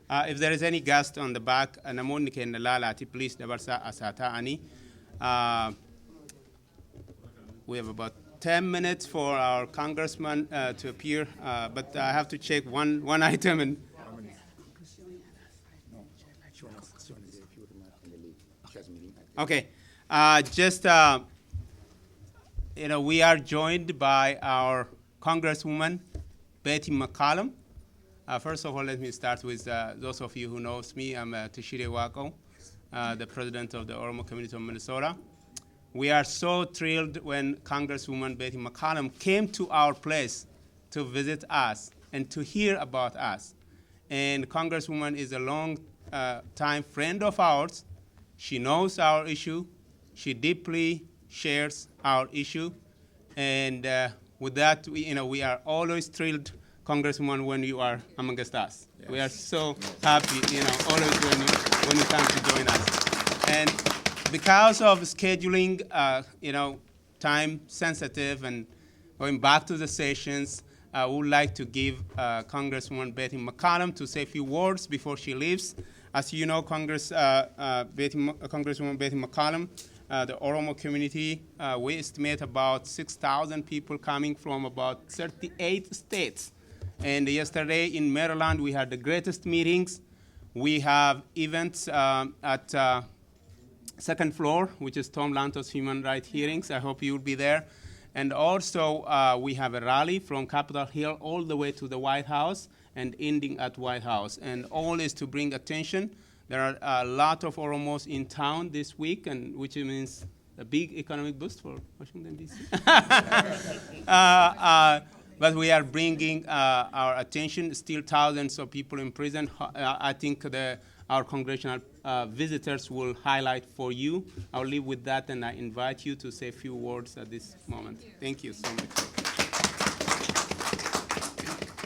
If there is any guest on the back, namoonni keenya laalaati, please dabarsaa as haa ta'anii. We have about 10 minutes for our congressman to appear, but I have to check one item. And okay, we are joined by our Congresswoman Betty McCollum. First of all, let me start with those of you who knows me. I'm Tashire Wako, the president of the Oromoo community of Minnesota. We are so thrilled when Congresswoman Betty McCollum came to our place to visit us and to hear about us. And Congresswoman is a long time friend of ours. She knows our issue. She deeply shares our issue. And with that, we are always thrilled, Congresswoman, when you are amongst us. Yes. We are so happy, always when you come to join us. And because of scheduling, time sensitive and going back to the sessions, I would like to give Congresswoman Betty McCollum to say a few words before she leaves. As you know, Congresswoman Betty McCollum, the Oromoo community, we estimate about 6,000 people coming from about 38 states. And yesterday in Maryland, we had the greatest meetings. We have events at second floor, which is Tom Lantos Human Rights Hearings. I hope you'll be there. And also, we have a rally from Capitol Hill all the way to the White House and ending at White House. And all is to bring attention. There are a lot of Oromos in town this week, and which means a big economic boost for Washington, D.C. But we are bringing our attention. Still thousands of people in prison. I think our congressional visitors will highlight for you. I'll leave with that, and I invite you to say a few words at this moment. Thank you so much.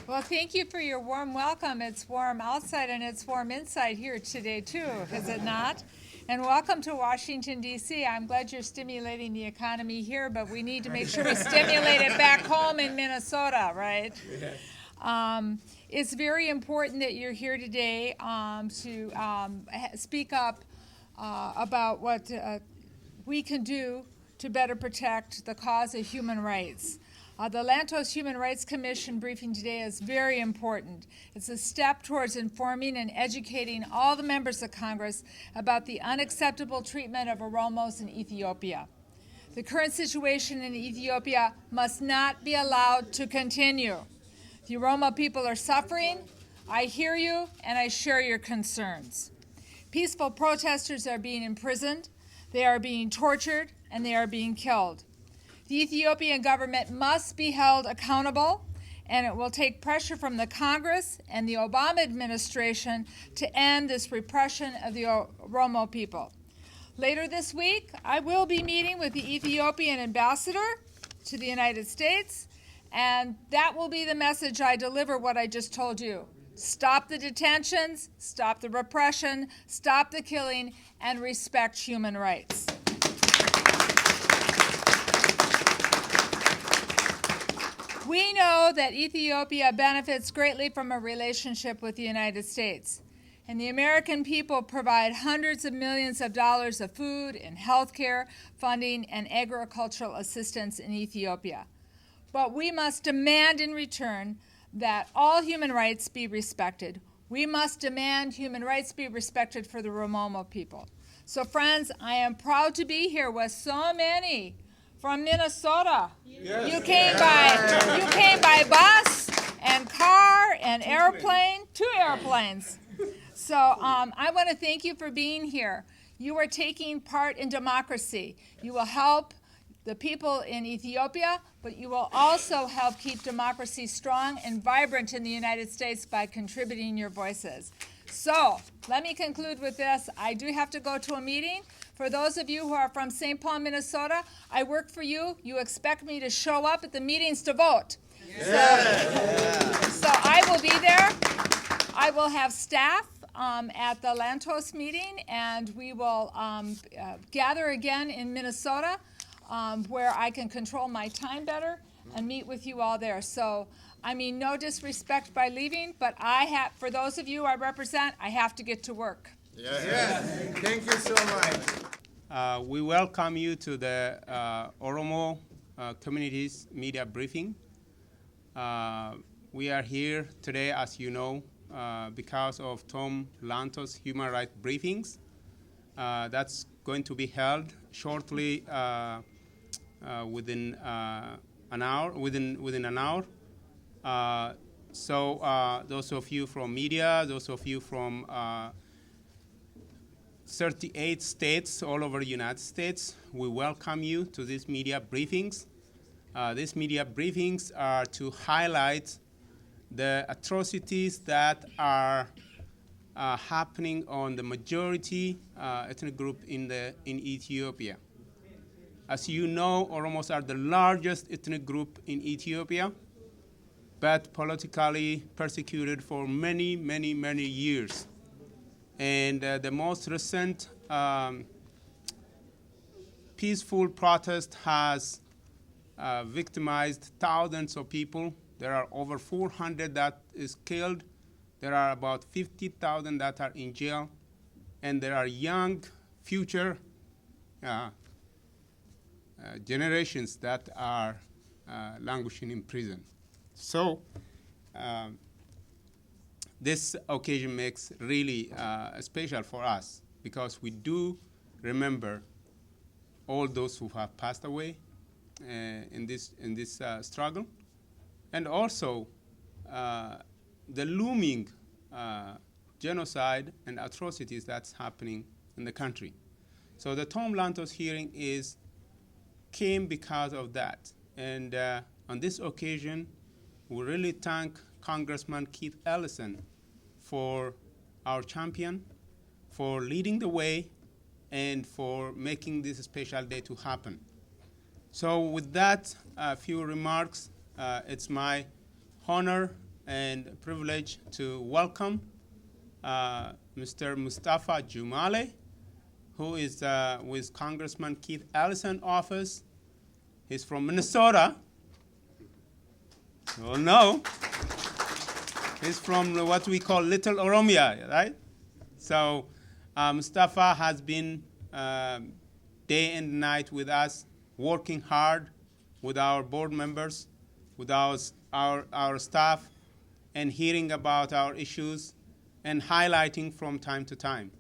Well, thank you for your warm welcome. It's warm outside and it's warm inside here today, too, is it not? And welcome to Washington, D.C. I'm glad you're stimulating the economy here, but we need to make sure we stimulate it back home in Minnesota, right? Yes. It's very important that you're here today to speak up about what we can do to better protect the cause of human rights. The Lantos Human Rights Commission briefing today is very important. It's a step towards informing and educating all the members of Congress about the unacceptable treatment of Oromos in Ethiopia. The current situation in Ethiopia must not be allowed to continue. The Oromo people are suffering. I hear you, and I share your concerns. Peaceful protesters are being imprisoned, they are being tortured, and they are being killed. The Ethiopian government must be held accountable, and it will take pressure from the Congress and the Obama administration to end this repression of the Oromo people. Later this week, I will be meeting with the Ethiopian ambassador to the United States, and that will be the message I deliver what I just told you. Stop the detentions, stop the repression, stop the killing, and respect human rights. We know that Ethiopia benefits greatly from a relationship with the United States, and the American people provide hundreds of millions of dollars of food and health care funding and agricultural assistance in Ethiopia. But we must demand in return that all human rights be respected. We must demand human rights be respected for the Oromo people. So friends, I am proud to be here with so many from Minnesota. Yes. You came by bus and car and airplane, 2 airplanes. So I want to thank you for being here. You are taking part in democracy. You will help the people in Ethiopia, but you will also help keep democracy strong and vibrant in the United States by contributing your voices. So let me conclude with this. I do have to go to a meeting. For those of you who are from St. Paul, Minnesota, I work for you. You expect me to show up at the meetings to vote. So I will be there. I will have staff at the Lantos meeting, and we will gather again in Minnesota where I can control my time better and meet with you all there. So I mean, no disrespect by leaving, but for those of you I represent, I have to get to work. Yes. Thank you so much. We welcome you to the Oromoo Communities Media Briefing. We are here today, as you know, because of Tom Lantos' human rights briefings. That's going to be held shortly within an hour. So those of you from media, those of you from 38 states all over the United States, we welcome you to these media briefings. These media briefings are to highlight the atrocities that are happening on the majority ethnic group in Ethiopia. As you know, Oromos are the largest ethnic group in Ethiopia, but politically persecuted for many, many, many years. And the most recent peaceful protest has victimized thousands of people. There are over 400 that is killed. There are about 50,000 that are in jail. And there are young future generations that are languishing in prison. So this occasion makes really special for us because we do remember all those who have passed away in this struggle, and also the looming genocide and atrocities that's happening in the country. So the Tom Lantos hearing came because of that. And on this occasion, we really thank Congressman Keith Ellison for our champion, for leading the way, and for making this special day to happen. So with that, a few remarks. It's my honor and privilege to welcome Mr. Mustafa Jumale, who is with Congressman Keith Ellison's office. He's from Minnesota. You all know. He's from what we call Little Oromia, right? So Mustafa has been day and night with us, working hard with our board members, with our staff, and hearing about our issues and highlighting from time to time.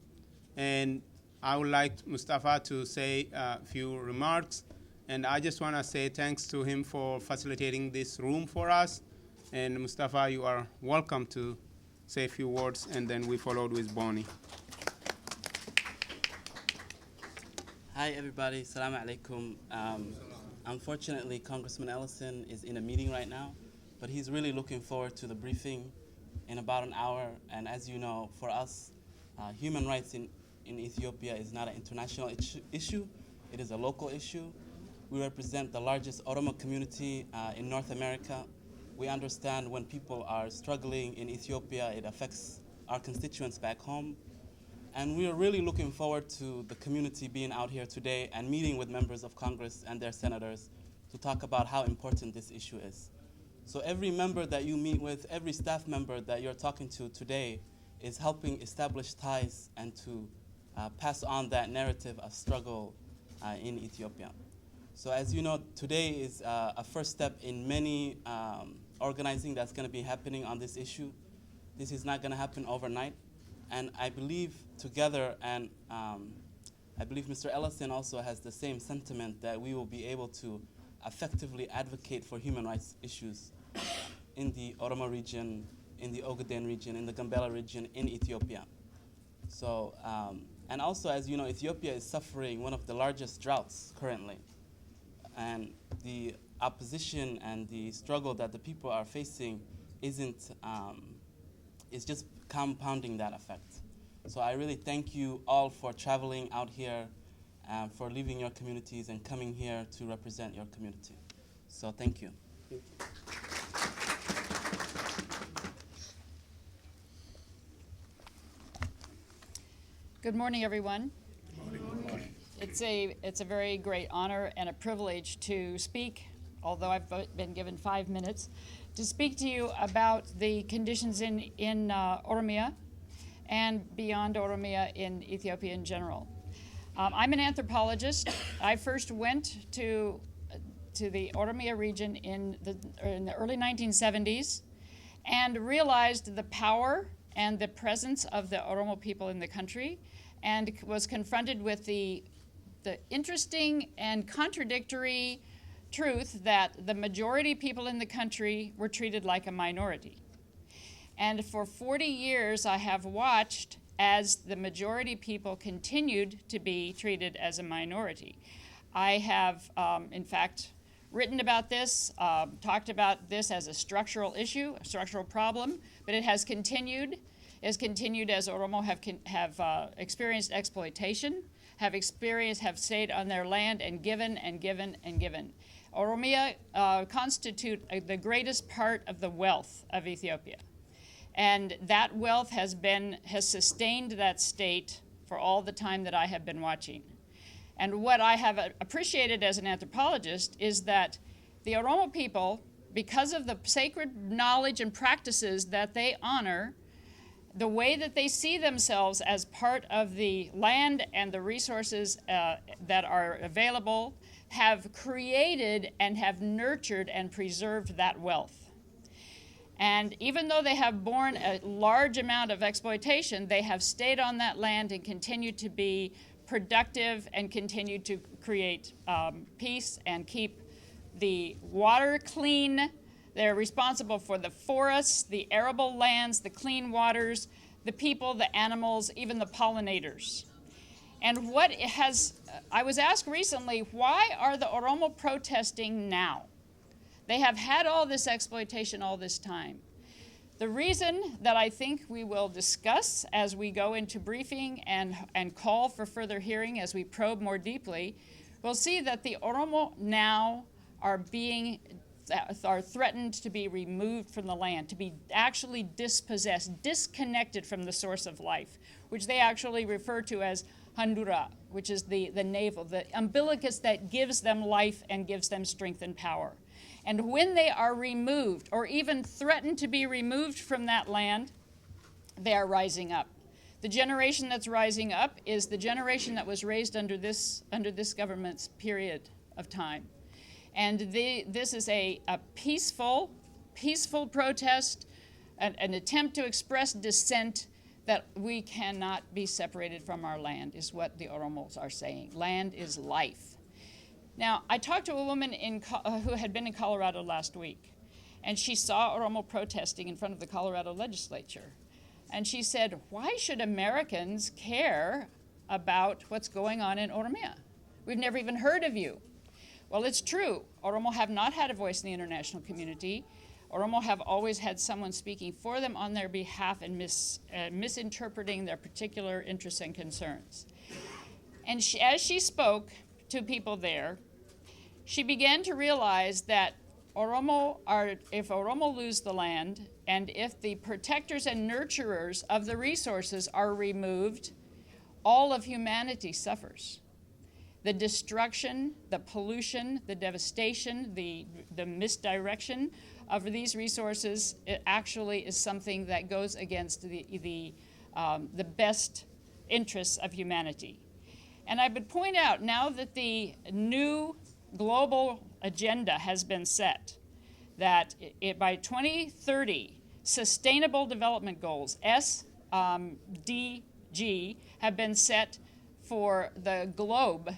And I would like Mustafa to say a few remarks. And I just want to say thanks to him for facilitating this room for us. And Mustafa, you are welcome to say a few words, and then we followed with Bonnie. Hi, everybody. Assalamu alaikum. Unfortunately, Congressman Ellison is in a meeting right now, but he's really looking forward to the briefing in about an hour. And as you know, for us, human rights in Ethiopia is not an international issue. It is a local issue. We represent the largest Oromo community in North America. We understand when people are struggling in Ethiopia, it affects our constituents back home. And we are really looking forward to the community being out here today and meeting with members of Congress and their senators to talk about how important this issue is. So every member that you meet with, every staff member that you're talking to today is helping establish ties and to pass on that narrative of struggle in Ethiopia. So as you know, today is a first step in many organizing that's going to be happening on this issue. This is not going to happen overnight. And I believe together, and I believe Mr. Ellison also has the same sentiment, that we will be able to effectively advocate for human rights issues in the Oromo region, in the Ogaden region, in the Gambela region, in Ethiopia. So, and also, as you know, Ethiopia is suffering one of the largest droughts currently. And the opposition and the struggle that the people are facing is just compounding that effect. So I really thank you all for traveling out here, for leaving your communities and coming here to represent your community. So thank you. Good morning, everyone. It's a very great honor and a privilege to speak although I've been given 5 minutes, to speak to you about the conditions in Oromia and beyond Oromia in Ethiopia in general. I'm an anthropologist. I first went to the Oromia region in the early 1970s and realized the power and the presence of the Oromo people in the country, and was confronted with the interesting and contradictory truth that the majority people in the country were treated like a minority. And for 40 years, I have watched as the majority people continued to be treated as a minority. I have, in fact, written about this, talked about this as a structural issue, a structural problem, but it has continued as Oromo have experienced exploitation, have stayed on their land and given and given and given. Oromia constitute the greatest part of the wealth of Ethiopia. And that wealth has sustained that state for all the time that I have been watching. And what I have appreciated as an anthropologist is that the Oromo people, because of the sacred knowledge and practices that they honor, the way that they see themselves as part of the land and the resources that are available, have created and have nurtured and preserved that wealth. And even though they have borne a large amount of exploitation, they have stayed on that land and continued to be productive and continue to create peace and keep the water clean. They're responsible for the forests, the arable lands, the clean waters, the people, the animals, even the pollinators. And I was asked recently, why are the Oromo protesting now? They have had all this exploitation all this time. The reason that I think we will discuss as we go into briefing and call for further hearing as we probe more deeply, we'll see that the Oromo now are threatened to be removed from the land, to be actually dispossessed, disconnected from the source of life, which they actually refer to as Handura, which is the navel, the umbilicus that gives them life and gives them strength and power. And when they are removed, or even threatened to be removed from that land, they are rising up. The generation that's rising up is the generation that was raised under this government's period of time. And this is a peaceful protest, an attempt to express dissent that we cannot be separated from our land, is what the Oromos are saying. Land is life. Now, I talked to a woman who had been in Colorado last week, and she saw Oromo protesting in front of the Colorado legislature. And she said, why should Americans care about what's going on in Oromia? We've never even heard of you. Well, it's true. Oromo have not had a voice in the international community. Oromo have always had someone speaking for them on their behalf and misinterpreting their particular interests and concerns. And as she spoke to people there, she began to realize that if Oromo lose the land, and if the protectors and nurturers of the resources are removed, all of humanity suffers. The destruction, the pollution, the devastation, the misdirection of these resources, it actually is something that goes against the best interests of humanity. And I would point out, now that the new global agenda has been set, that by 2030, Sustainable Development Goals, SDG, have been set for the globe,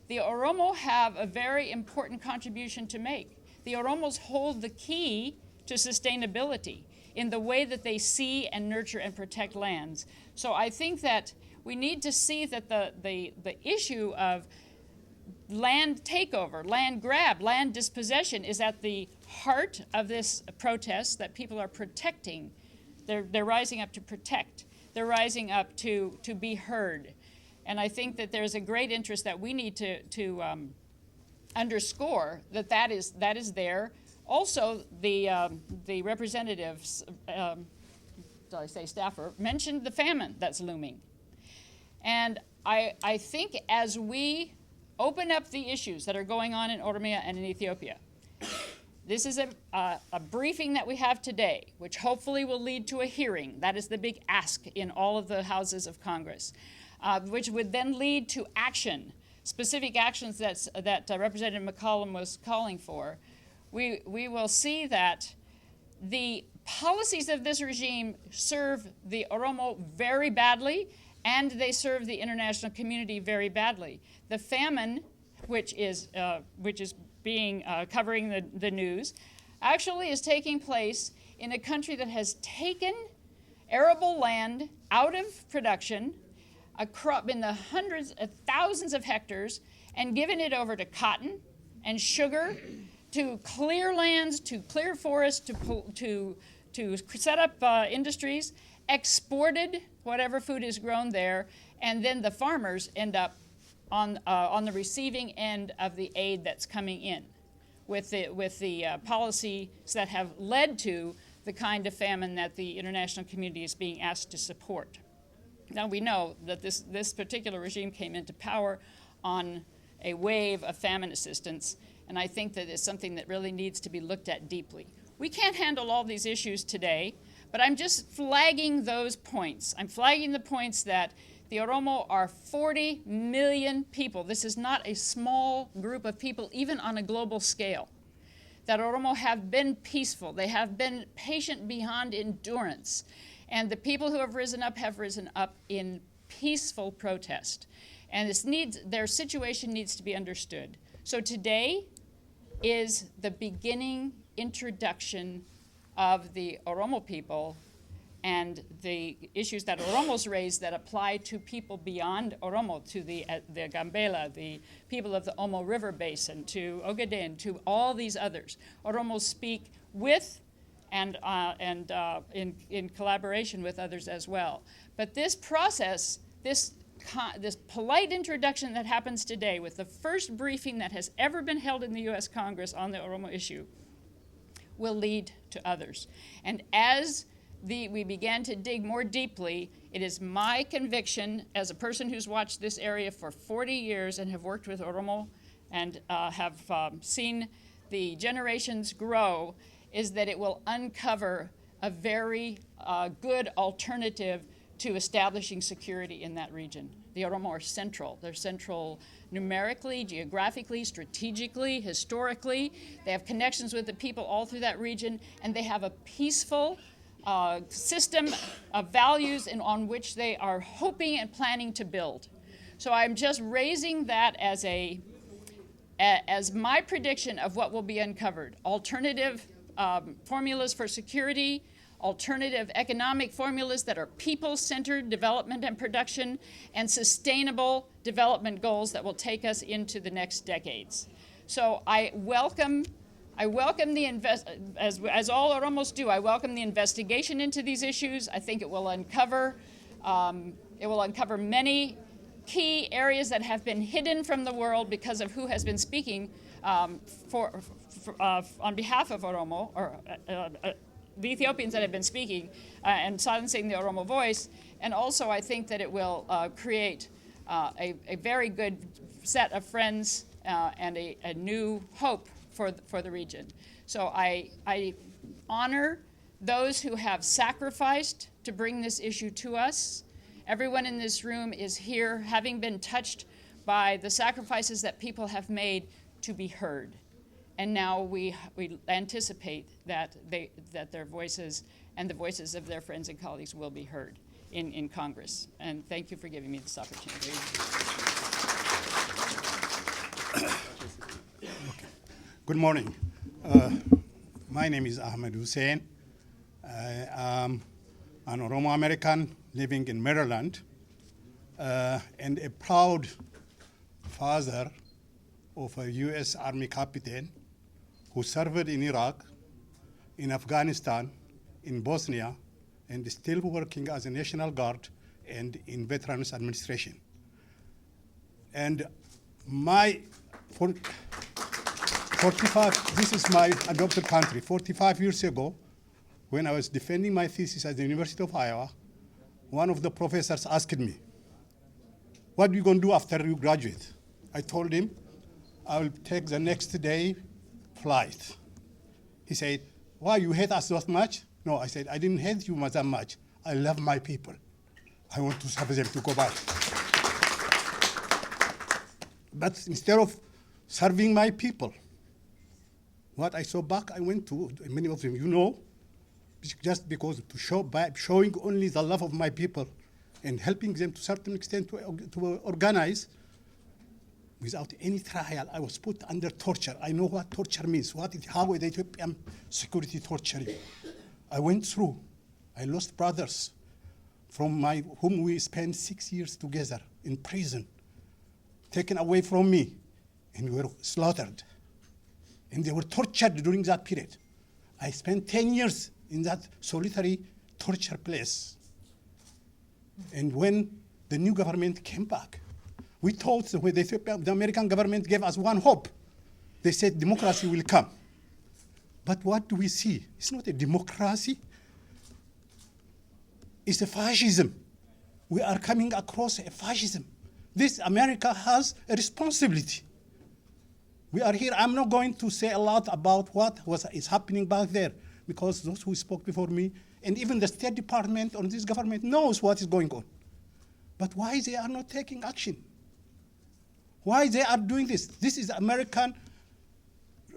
the Oromo have a very important contribution to make. The Oromos hold the key to sustainability in the way that they see and nurture and protect lands. So I think that we need to see that the issue of land takeover, land grab, land dispossession is at the heart of this protest that people are protecting. They're rising up to protect. They're rising up to be heard. And I think that there's a great interest that we need to underscore that is there. Also, the representatives, staffer, mentioned the famine that's looming. And I think as we open up the issues that are going on in Oromia and in Ethiopia, This is a briefing that we have today, which hopefully will lead to a hearing. That is the big ask in all of the houses of Congress, which would then lead to action, specific actions that Representative McCollum was calling for. We will see that the policies of this regime serve the Oromo very badly, and they serve the international community very badly. The famine, which is being covering the news, actually is taking place in a country that has taken arable land out of production, a crop in the hundreds of thousands of hectares, and given it over to cotton and sugar, to clear lands, to clear forests, to set up industries, exported whatever food is grown there, and then the farmers end up on the receiving end of the aid that's coming in, with the policies that have led to the kind of famine that the international community is being asked to support. Now we know that this particular regime came into power on a wave of famine assistance, and I think that it's something that really needs to be looked at deeply. We can't handle all these issues today, but I'm just flagging those points. I'm flagging the points that the Oromo are 40 million people. This is not a small group of people, even on a global scale. That Oromo have been peaceful. They have been patient beyond endurance. And the people who have risen up in peaceful protest. And their situation needs to be understood. So today is the beginning introduction of the Oromo people and the issues that Oromos raise that apply to people beyond Oromo, to the Gambela, the people of the Omo River Basin, to Ogaden, to all these others. Oromos speak with and in collaboration with others as well. But this process, this polite introduction that happens today with the first briefing that has ever been held in the U.S. Congress on the Oromo issue will lead to others. And as we began to dig more deeply, it is my conviction as a person who's watched this area for 40 years and have worked with Oromo and have seen the generations grow, is that it will uncover a very good alternative to establishing security in that region. The Oromo are central. They're central numerically, geographically, strategically, historically. They have connections with the people all through that region, and they have a peaceful system of values on which they are hoping and planning to build. So I'm just raising that as my prediction of what will be uncovered. Alternative formulas for security, alternative economic formulas that are people-centered development and production, and sustainable development goals that will take us into the next decades. So I welcome the as all Oromos do, I welcome the investigation into these issues. I think it will uncover many key areas that have been hidden from the world because of who has been speaking on behalf of Oromo, or the Ethiopians that have been speaking and silencing the Oromo voice. And also I think that it will create a very good set of friends and a new hope for the region. So I honor those who have sacrificed to bring this issue to us. Everyone in this room is here having been touched by the sacrifices that people have made to be heard. And now we anticipate that their voices and the voices of their friends and colleagues will be heard in Congress. And thank you for giving me this opportunity. Good morning. My name is Ahmed Hussein. I am an Oromo American living in Maryland and a proud father of a U.S. Army captain who served in Iraq, in Afghanistan, in Bosnia, and is still working as a National Guard and in Veterans Administration. And this is my adopted country. 45 years ago, when I was defending my thesis at the University of Iowa, one of the professors asked me, "What are you going to do after you graduate?" I told him, I will take the next day polite. He said, why, you hate us so much? No, I said, I didn't hate you that much. I love my people. I want to have them to go back. But instead of serving my people, what I saw back, I went to many of them, just because to show by showing only the love of my people and helping them to a certain extent to organize without any trial. I was put under torture. I know what torture means, how the Ethiopian security torture you. I went through. I lost brothers from whom we spent 6 years together in prison, taken away from me, and we were slaughtered. And they were tortured during that period. I spent 10 years in that solitary torture place. And when the new government came back, we thought the American government gave us one hope. They said democracy will come. But what do we see? It's not a democracy. It's a fascism. We are coming across a fascism. This America has a responsibility. We are here. I'm not going to say a lot about what is happening back there, because those who spoke before me, and even the State Department or this government knows what is going on. But why they are not taking action? Why they are doing this? This is American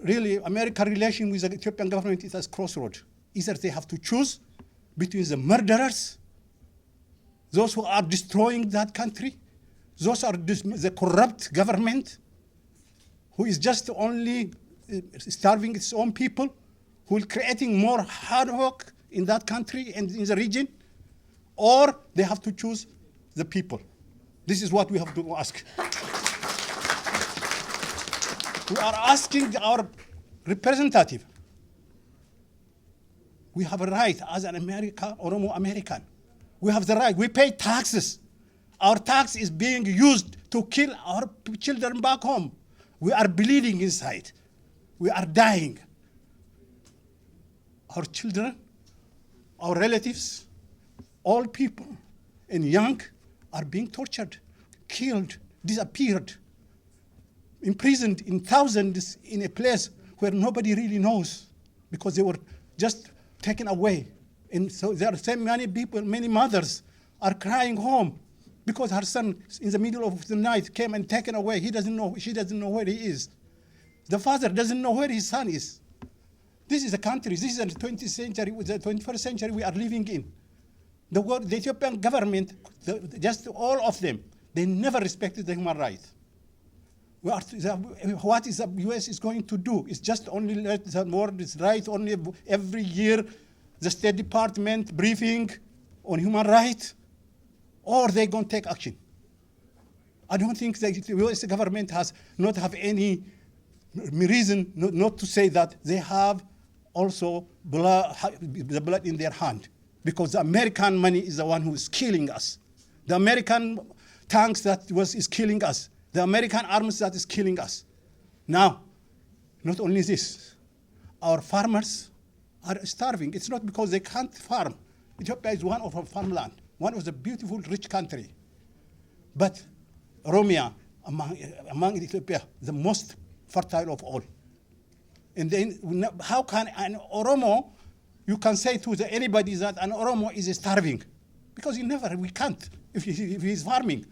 relation with the Ethiopian government is at crossroad. Either they have to choose between the murderers, those who are destroying that country, those are the corrupt government, who is just only starving its own people, who is creating more havoc in that country and in the region, or they have to choose the people. This is what we have to ask. We are asking our representative. We have a right as an Oromo American. We have the right. We pay taxes. Our tax is being used to kill our children back home. We are bleeding inside. We are dying. Our children, our relatives, all people and young are being tortured, killed, disappeared, imprisoned in thousands in a place where nobody really knows because they were just taken away. And so there are so many people, many mothers are crying home because her son in the middle of the night came and taken away. She doesn't know where he is. The father doesn't know where his son is. This is a country, this is the 20th century, the 21st century we are living in. The Ethiopian government, just all of them, they never respected the human rights. What is the U.S. is going to do? It's just only let the word is right only every year, the State Department briefing on human rights, or they're going to take action. I don't think the U.S. government has not have any reason not to say that they have also the blood in their hand, because the American money is the one who is killing us. The American tanks is killing us. The American arms that is killing us. Now, not only this, our farmers are starving. It's not because they can't farm. Ethiopia is one of our farmland, one of the beautiful, rich country. But Oromia, among Ethiopia, the most fertile of all. And then how can an Oromo, you can say to anybody that an Oromo is starving? Because we can't if he's farming.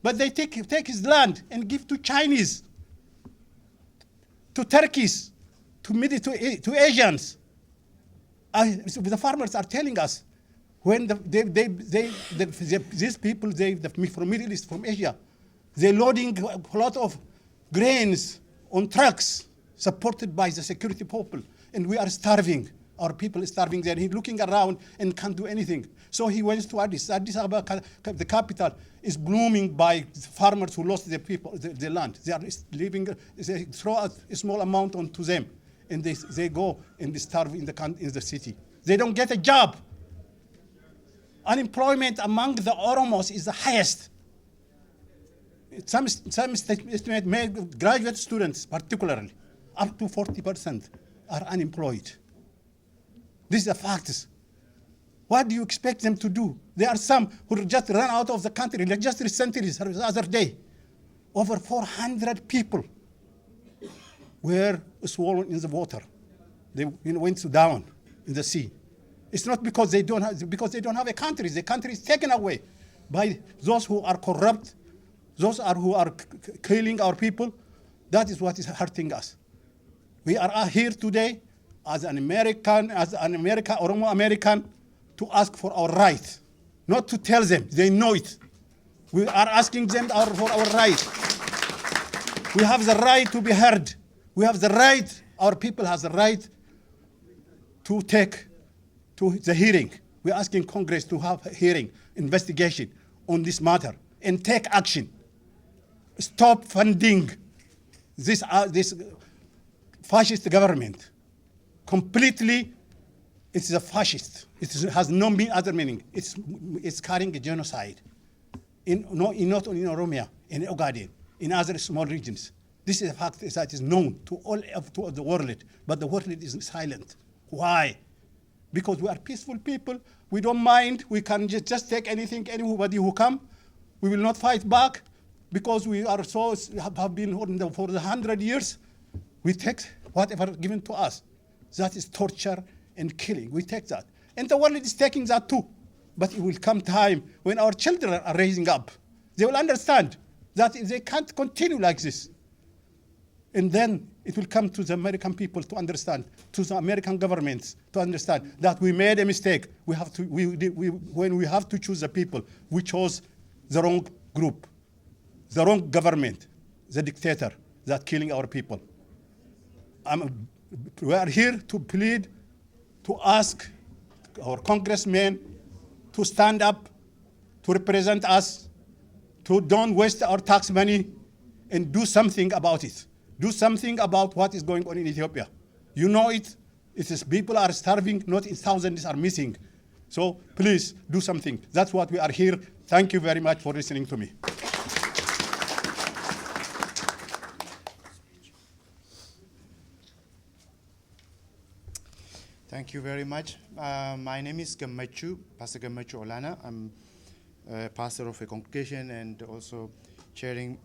But they take his land and give to Chinese, to Turkeys, to Asians. The farmers are telling us when these people from Middle East, from Asia, they're loading a lot of grains on trucks supported by the security people, and we are starving. Our people are starving there. He's looking around and can't do anything. So he went to Addis Ababa, the capital, is blooming by farmers who lost their people, their land. They are living, they throw a small amount onto them, and they go and they starve in the city. They don't get a job. Unemployment among the Oromos is the highest. Some estimate graduate students, particularly, up to 40% are unemployed. This is a fact. What do you expect them to do? There are some who just run out of the country. Like just recently, the other day, over 400 people were swallowed in the water. They went down in the sea. It's not because they don't have a country. The country is taken away by those who are corrupt, those who are killing our people. That is what is hurting us. We are here today as an American, Oromo American, to ask for our right, not to tell them. They know it. We are asking them for our right. We have the right to be heard. We have the right, our people has the right to take to the hearing. We're asking Congress to have a hearing, investigation on this matter and take action. Stop funding this fascist government. Completely, it's a fascist. It has no other meaning. It's carrying a genocide, not only in Oromia, in Ogaden, in other small regions. This is a fact that is known to all of the world, but the world is silent. Why? Because we are peaceful people. We don't mind. We can just take anything, anybody who come. We will not fight back because we are have been for 100 years. We take whatever given to us. That is torture and killing. We take that. And the world is taking that too. But it will come time when our children are raising up. They will understand that they can't continue like this. And then it will come to the American people to understand, to the American governments to understand that we made a mistake. When we have to choose the people, we chose the wrong group, the wrong government, the dictator that killing our people. We are here to plead, to ask our congressmen to stand up, to represent us, to don't waste our tax money, and do something about it. Do something about what is going on in Ethiopia. You know it. It is people are starving, not in thousands are missing. So please do something. That's what we are here. Thank you very much for listening to me. Thank you very much. My name is Gammachu, Pastor Gammachu Olana. I'm a pastor of a congregation and also chairing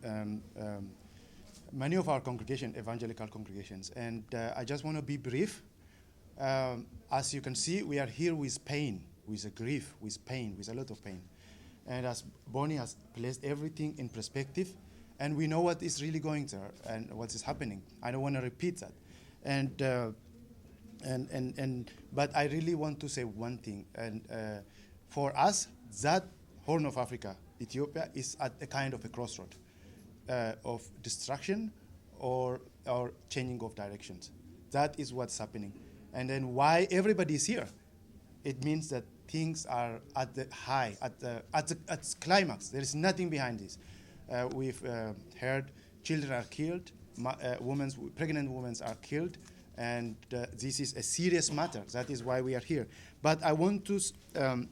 many of our evangelical congregations. And I just want to be brief. As you can see, we are here with pain, with a grief, with pain, with a lot of pain. And as Bonnie has placed everything in perspective, and we know what is really going there and what is happening. I don't want to repeat that. But I really want to say one thing. And for us, that Horn of Africa, Ethiopia, is at a kind of a crossroad of destruction or changing of directions. That is what's happening. And then why everybody is here? It means that things are at the high, at climax. There is nothing behind this. We've heard children are killed, pregnant women are killed, and this is a serious matter. That is why we are here. But I want to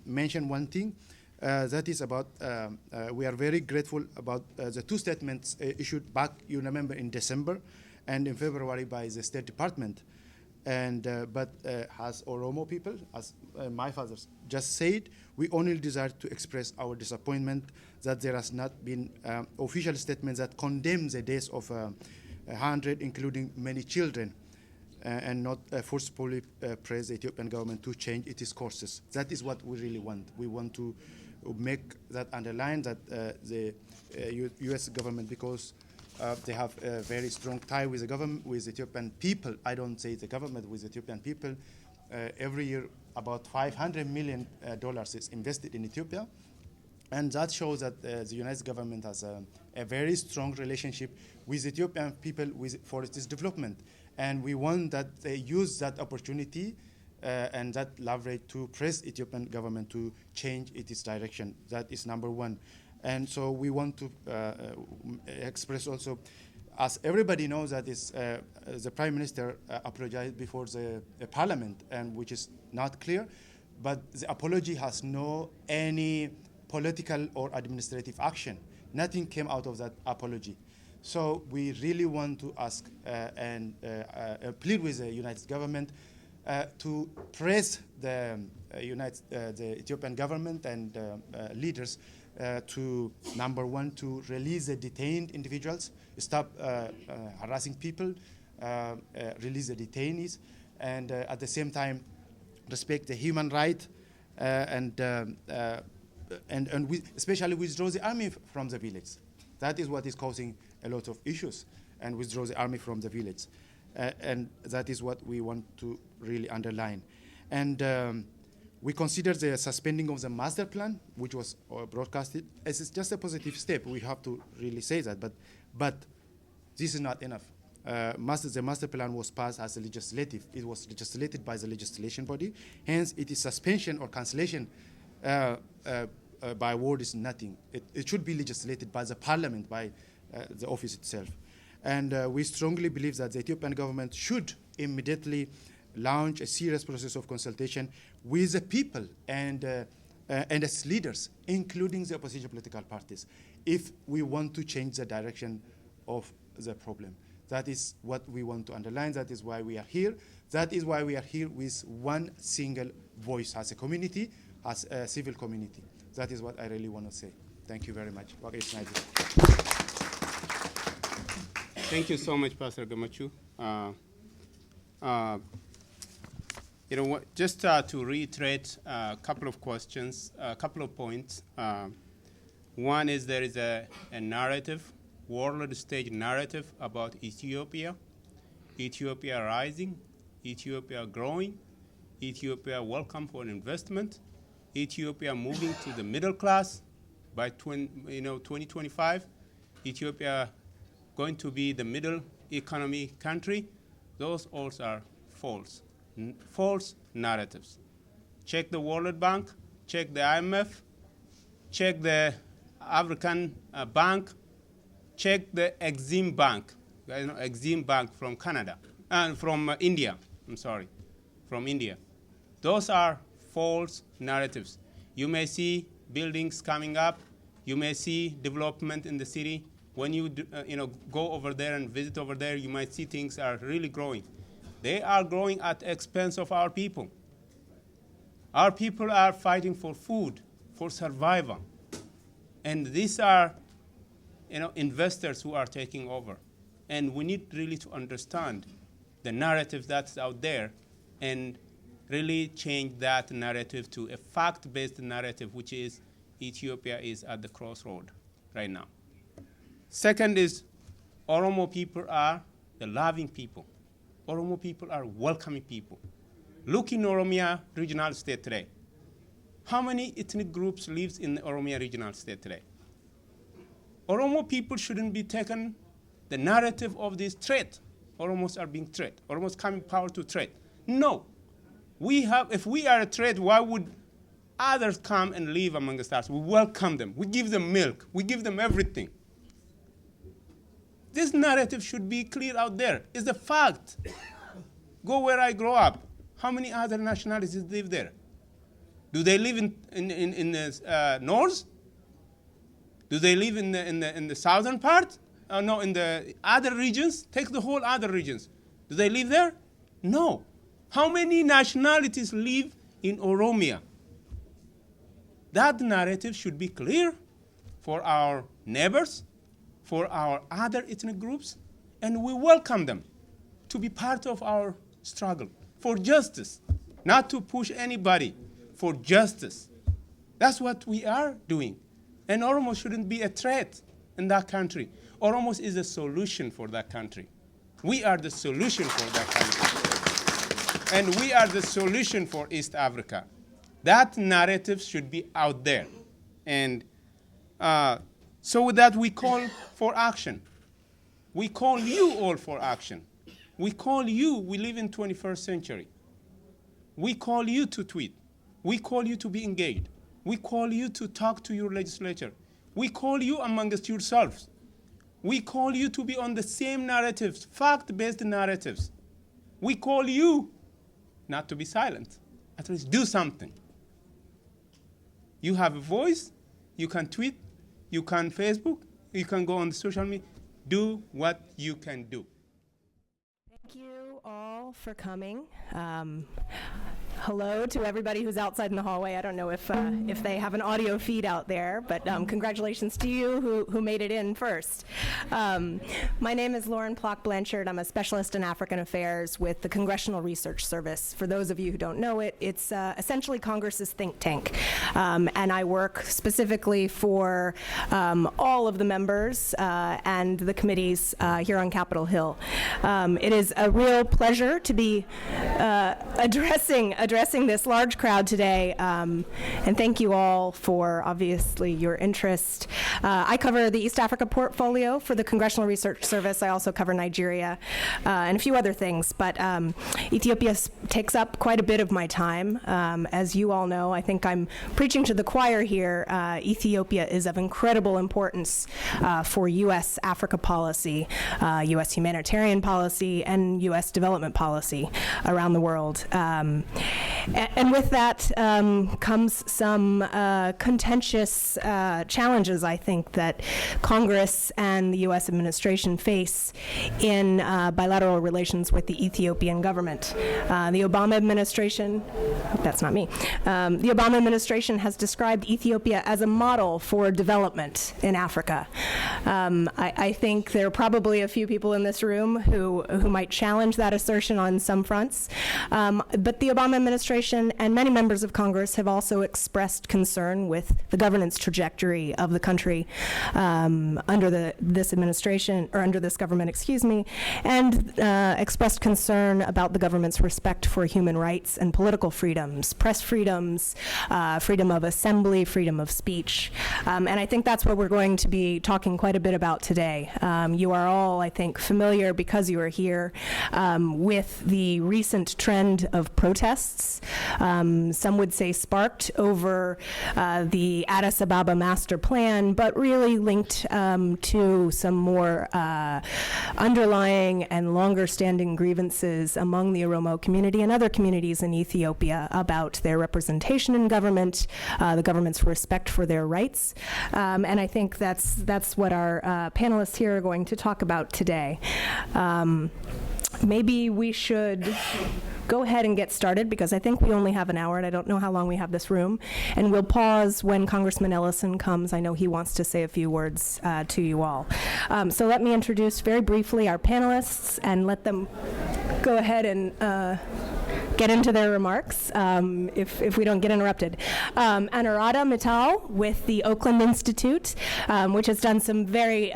mention one thing. That is about, we are very grateful about the two statements issued back, you remember, in December and in February by the State Department. But as Oromo people, as my father just said, we only desire to express our disappointment that there has not been official statements that condemn the deaths of 100, including many children, and not forcefully press the Ethiopian government to change its courses. That is what we really want. We want to make that underline that the U.S. government, because they have a very strong tie with the government, with Ethiopian people. I don't say the government, with Ethiopian people. Every year, about $500 million is invested in Ethiopia. And that shows that the United government has a very strong relationship with Ethiopian people for its development. And we want that they use that opportunity and that leverage to press Ethiopian government to change its direction. That is number one. And so we want to express also, as everybody knows, that is the Prime Minister apologized before the Parliament, and which is not clear, but the apology has no any political or administrative action. Nothing came out of that apology. So we really want to ask and plead with the United government to press the Ethiopian government and leaders to, number one, to release the detained individuals, stop harassing people, release the detainees, and at the same time respect the human right, and especially withdraw the army from the village. That is what is causing a lot of issues, and withdraw the army from the village. And that is what we want to really underline. And we consider the suspending of the master plan, which was broadcasted, as just a positive step. We have to really say that, but this is not enough. The master plan was passed as a legislative. It was legislated by the legislation body. Hence, it is suspension or cancellation by word is nothing. It should be legislated by the parliament, by the office itself. And we strongly believe that the Ethiopian government should immediately launch a serious process of consultation with the people and its leaders, including the opposition political parties, if we want to change the direction of the problem. That is what we want to underline. That is why we are here. That is why we are here with one single voice as a community, as a civil community. That is what I really want to say. Thank you very much. Thank you so much, Pastor Gamachu. Just to reiterate a couple of questions, a couple of points. One is there is a narrative, world stage narrative about Ethiopia rising, Ethiopia growing, Ethiopia welcome for investment, Ethiopia moving to the middle class by 2025, Ethiopia going to be the middle economy country. Those also are false narratives. Check the World Bank, check the IMF, check the African Bank, check the Exim Bank, Exim Bank from Canada, and from India, from India. Those are false narratives. You may see buildings coming up, you may see development in the city. When you go over there and visit over there, you might see things are really growing. They are growing at the expense of our people. Our people are fighting for food, for survival. And these are investors who are taking over. And we need really to understand the narrative that's out there and really change that narrative to a fact-based narrative, which is Ethiopia is at the crossroad right now. Second is Oromo people are the loving people. Oromo people are welcoming people. Look in Oromia regional state today. How many ethnic groups lives in the Oromia regional state today? Oromo people shouldn't be taken the narrative of this threat. Oromos are being threatened. Oromos coming power to threat. No. If we are a threat, why would others come and live among us? We welcome them. We give them milk. We give them everything. This narrative should be clear out there. It's a fact. Go where I grew up. How many other nationalities live there? Do they live in the north? Do they live in the southern part? No, in the other regions? Take the whole other regions. Do they live there? No. How many nationalities live in Oromia? That narrative should be clear for our neighbors, for our other ethnic groups, and we welcome them to be part of our struggle for justice, not to push anybody, for justice. That's what we are doing. And Oromo shouldn't be a threat in that country. Oromos is a solution for that country. We are the solution for that country. And we are the solution for East Africa. That narrative should be out there. And so with that, we call for action. We call you all for action. We call you, we live in 21st century. We call you to tweet. We call you to be engaged. We call you to talk to your legislature. We call you amongst yourselves. We call you to be on the same narratives, fact-based narratives. We call you not to be silent. At least do something. You have a voice. You can tweet. You can Facebook. You can go on the social media. Do what you can do. Thank you all for coming. hello to everybody who's outside in the hallway. I don't know if they have an audio feed out there, but congratulations to you who made it in first. My name is Lauren Plock-Blanchard. I'm a specialist in African affairs with the Congressional Research Service. For those of you who don't know it, it's essentially Congress's think tank. And I work specifically for all of the members and the committees here on Capitol Hill. It is a real pleasure to be addressing this large crowd today, and thank you all for obviously your interest. I cover the East Africa portfolio for the Congressional Research Service. I also cover Nigeria and a few other things, but Ethiopia takes up quite a bit of my time. As you all know, I think I'm preaching to the choir here. Ethiopia is of incredible importance for U.S. Africa policy, U.S. humanitarian policy, and U.S. development policy around the world. And with that comes some contentious challenges, I think, that Congress and the U.S. administration face in bilateral relations with the Ethiopian government. The Obama administration, that's not me, the Obama administration has described Ethiopia as a model for development in Africa. I think there are probably a few people in this room who might challenge that assertion on some fronts. But the Obama administration and many members of Congress have also expressed concern with the governance trajectory of the country under this administration, or under this government, excuse me, and expressed concern about the government's respect for human rights and political freedoms, press freedoms, freedom of assembly, freedom of speech. And I think that's what we're going to be talking quite a bit about today. You are all, I think, familiar, because you are here, with the recent trend of protests. Some would say sparked over the Addis Ababa master plan, but really linked to some more underlying and longer-standing grievances among the Oromoo community and other communities in Ethiopia about their representation in government, the government's respect for their rights. And I think that's what our panelists here are going to talk about today. Maybe we should go ahead and get started, because I think we only have an hour, and I don't know how long we have this room. And we'll pause when Congressman Ellison comes. I know he wants to say a few words to you all. So let me introduce very briefly our panelists and let them go ahead and get into their remarks if we don't get interrupted. Anuradha Mittal with the Oakland Institute, which has done some very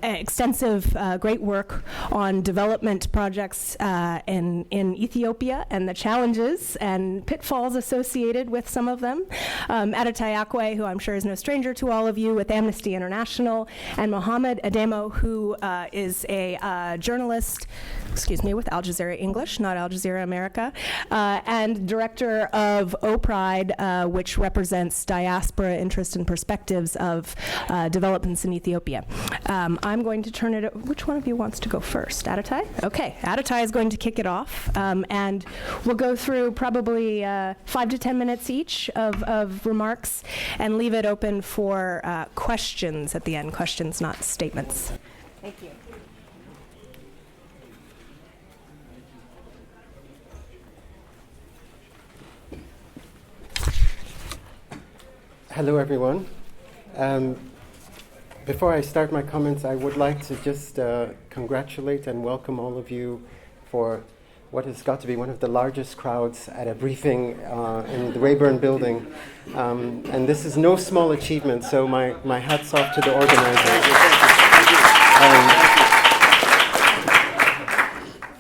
extensive, great work on development projects in Ethiopia and the challenges and pitfalls associated with some of them. Adetai Akwe, who I'm sure is no stranger to all of you, with Amnesty International, and Mohammed Ademo, who is a journalist, with Al Jazeera English, not Al Jazeera America, and director of OPRIDE, which represents diaspora interest and perspectives of developments in Ethiopia. I'm going to turn it, which one of you wants to go first? Adetai? Okay, Adetai is going to kick it off, and we'll go through probably 5 to 10 minutes each of remarks, and leave it open for questions at the end, questions, not statements. Thank you. Hello, everyone. Before I start my comments, I would like to just congratulate and welcome all of you for what has got to be one of the largest crowds at a briefing in the Rayburn building. And this is no small achievement, so my hat's off to the organizers.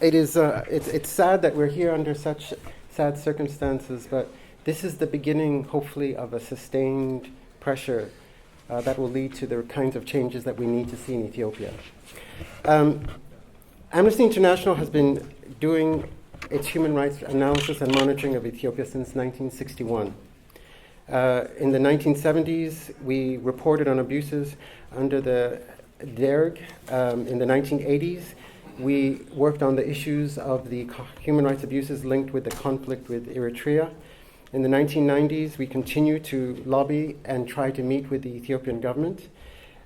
It's sad that we're here under such sad circumstances, but this is the beginning, hopefully, of a sustained pressure that will lead to the kinds of changes that we need to see in Ethiopia. Amnesty International has been doing its human rights analysis and monitoring of Ethiopia since 1961. In the 1970s, we reported on abuses under the DERG. In the 1980s, we worked on the issues of the human rights abuses linked with the conflict with Eritrea. In the 1990s, we continued to lobby and try to meet with the Ethiopian government.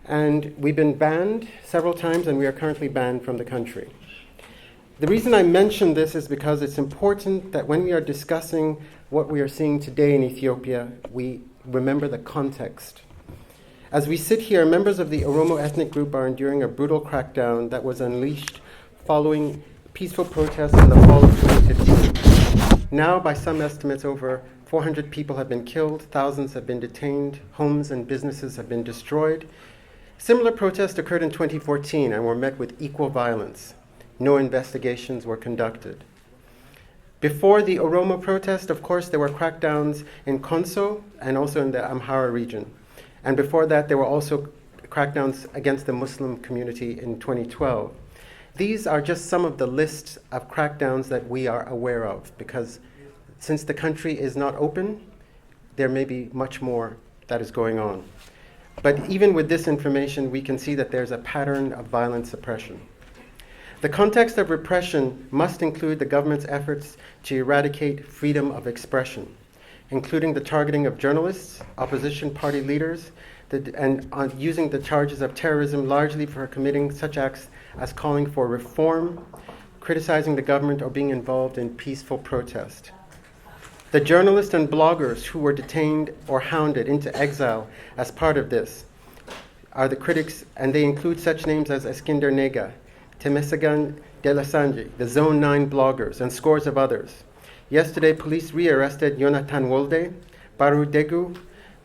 And we've been banned several times, and we are currently banned from the country. The reason I mention this is because it's important that when we are discussing what we are seeing today in Ethiopia, we remember the context. As we sit here, members of the Oromo ethnic group are enduring a brutal crackdown that was unleashed following peaceful protests in the fall of 2015. Now, by some estimates, over 400 people have been killed, thousands have been detained, homes and businesses have been destroyed. Similar protests occurred in 2014 and were met with equal violence. No investigations were conducted. Before the Oromo protest, of course, there were crackdowns in Konso and also in the Amhara region. And before that, there were also crackdowns against the Muslim community in 2012. These are just some of the lists of crackdowns that we are aware of, because since the country is not open, there may be much more that is going on. But even with this information, we can see that there's a pattern of violent suppression. The context of repression must include the government's efforts to eradicate freedom of expression, including the targeting of journalists, opposition party leaders, and using the charges of terrorism largely for committing such acts as calling for reform, criticizing the government, or being involved in peaceful protest. The journalists and bloggers who were detained or hounded into exile as part of this are the critics, and they include such names as Eskinder Nega, Temesagan Delasanji, the Zone 9 bloggers, and scores of others. Yesterday, police re-arrested Yonatan Wolde, Baru Degu,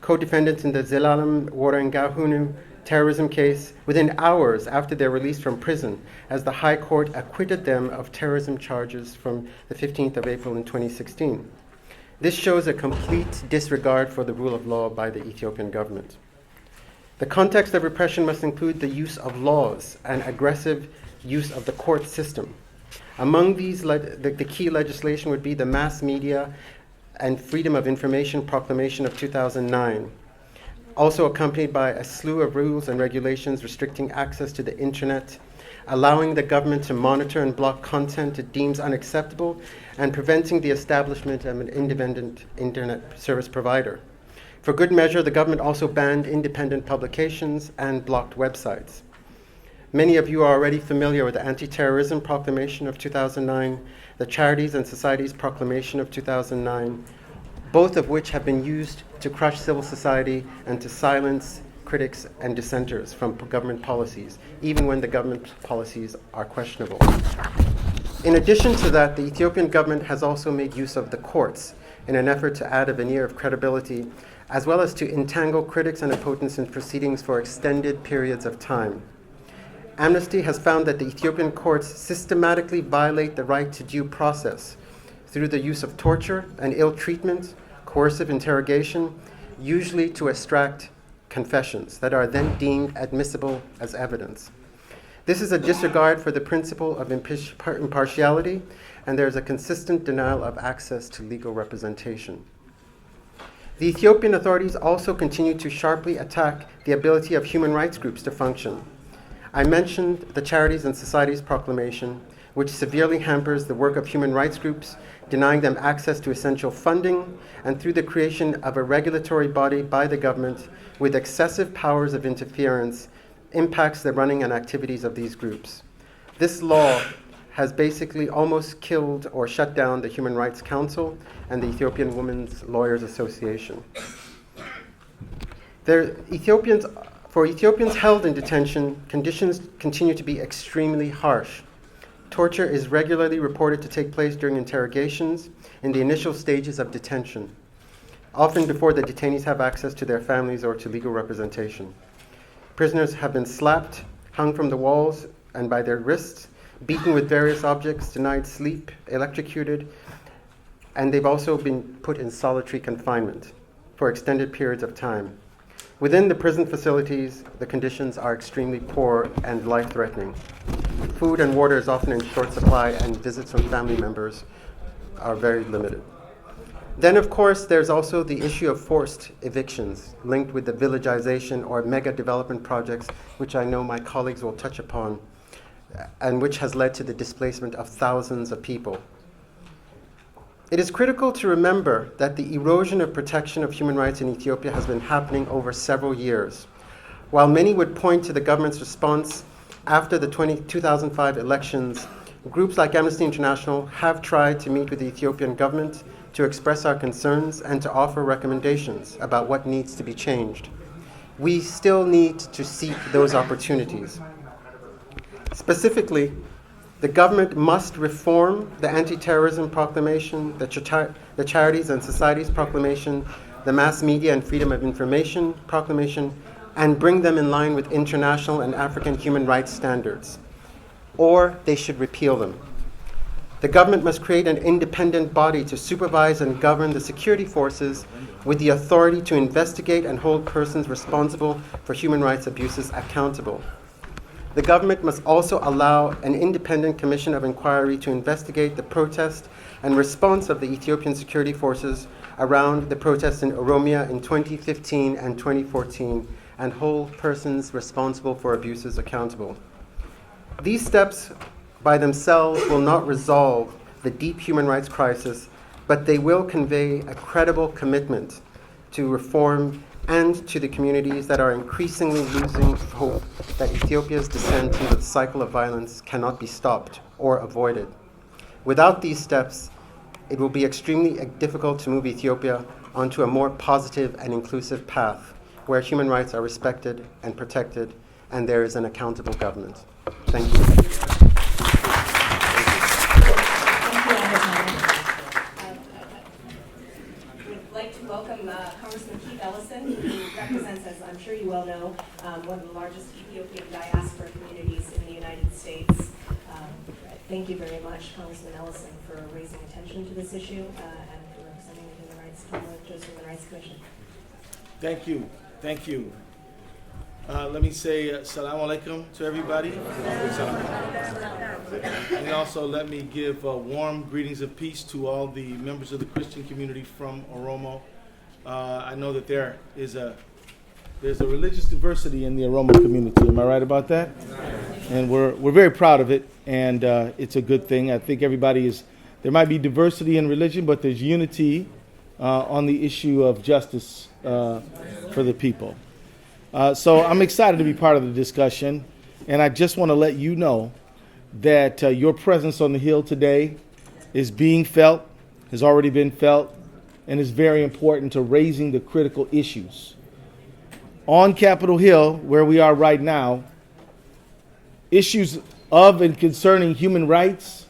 co-defendants in the Zelalem Warangahunu terrorism case within hours after their release from prison, as the High Court acquitted them of terrorism charges from the 15th of April in 2016. This shows a complete disregard for the rule of law by the Ethiopian government. The context of repression must include the use of laws and aggressive use of the court system. Among these, the key legislation would be the Mass Media and Freedom of Information Proclamation of 2009, also accompanied by a slew of rules and regulations restricting access to the internet, allowing the government to monitor and block content it deems unacceptable, and preventing the establishment of an independent internet service provider. For good measure, the government also banned independent publications and blocked websites. Many of you are already familiar with the Anti-Terrorism Proclamation of 2009, the Charities and Societies Proclamation of 2009, both of which have been used to crush civil society and to silence critics and dissenters from government policies, even when the government policies are questionable. In addition to that, the Ethiopian government has also made use of the courts in an effort to add a veneer of credibility, as well as to entangle critics and opponents in proceedings for extended periods of time. Amnesty has found that the Ethiopian courts systematically violate the right to due process through the use of torture and ill treatment, coercive interrogation, usually to extract confessions that are then deemed admissible as evidence. This is a disregard for the principle of impartiality, and there is a consistent denial of access to legal representation. The Ethiopian authorities also continue to sharply attack the ability of human rights groups to function. I mentioned the Charities and Societies Proclamation, which severely hampers the work of human rights groups, denying them access to essential funding, and through the creation of a regulatory body by the government with excessive powers of interference, impacts the running and activities of these groups. This law has basically almost killed or shut down the Human Rights Council and the Ethiopian Women's Lawyers Association. For Ethiopians held in detention, conditions continue to be extremely harsh. Torture is regularly reported to take place during interrogations in the initial stages of detention, often before the detainees have access to their families or to legal representation. Prisoners have been slapped, hung from the walls and by their wrists, beaten with various objects, denied sleep, electrocuted, and they've also been put in solitary confinement for extended periods of time. Within the prison facilities, the conditions are extremely poor and life-threatening. Food and water is often in short supply, and visits from family members are very limited. Then, of course, there's also the issue of forced evictions linked with the villagization or mega development projects, which I know my colleagues will touch upon, and which has led to the displacement of thousands of people. It is critical to remember that the erosion of protection of human rights in Ethiopia has been happening over several years. While many would point to the government's response after the 2005 elections groups like Amnesty International have tried to meet with the Ethiopian government to express our concerns and to offer recommendations about what needs to be changed. We still need to seek those opportunities. Specifically, the government must reform the Anti-Terrorism Proclamation, the Charities and Societies Proclamation, the Mass Media and Freedom of Information Proclamation, and bring them in line with international and African human rights standards. Or they should repeal them. The government must create an independent body to supervise and govern the security forces with the authority to investigate and hold persons responsible for human rights abuses accountable. The government must also allow an independent commission of inquiry to investigate the protest and response of the Ethiopian security forces around the protests in Oromia in 2015 and 2014 and hold persons responsible for abuses accountable. These steps by themselves will not resolve the deep human rights crisis, but they will convey a credible commitment to reform and to the communities that are increasingly losing hope that Ethiopia's descent into the cycle of violence cannot be stopped or avoided. Without these steps, it will be extremely difficult to move Ethiopia onto a more positive and inclusive path where human rights are respected and protected and there is an accountable government. Thank you. Welcome Congressman Keith Ellison, who represents, as I'm sure you well know, one of the largest Ethiopian diaspora communities in the United States. Thank you very much, Congressman Ellison, for raising attention to this issue and for representing the Human Rights Commission. Thank you. Thank you. Let me say Assalamu alaikum to everybody. And also let me give warm greetings of peace to all the members of the Christian community from Oromo. I know that there's a religious diversity in the Oromo community. Am I right about that? And we're very proud of it, and it's a good thing. I think there might be diversity in religion, but there's unity on the issue of justice for the people. So I'm excited to be part of the discussion, and I just want to let you know that your presence on the Hill today is being felt, has already been felt, and is very important to raising the critical issues. On Capitol Hill, where we are right now, issues of and concerning human rights,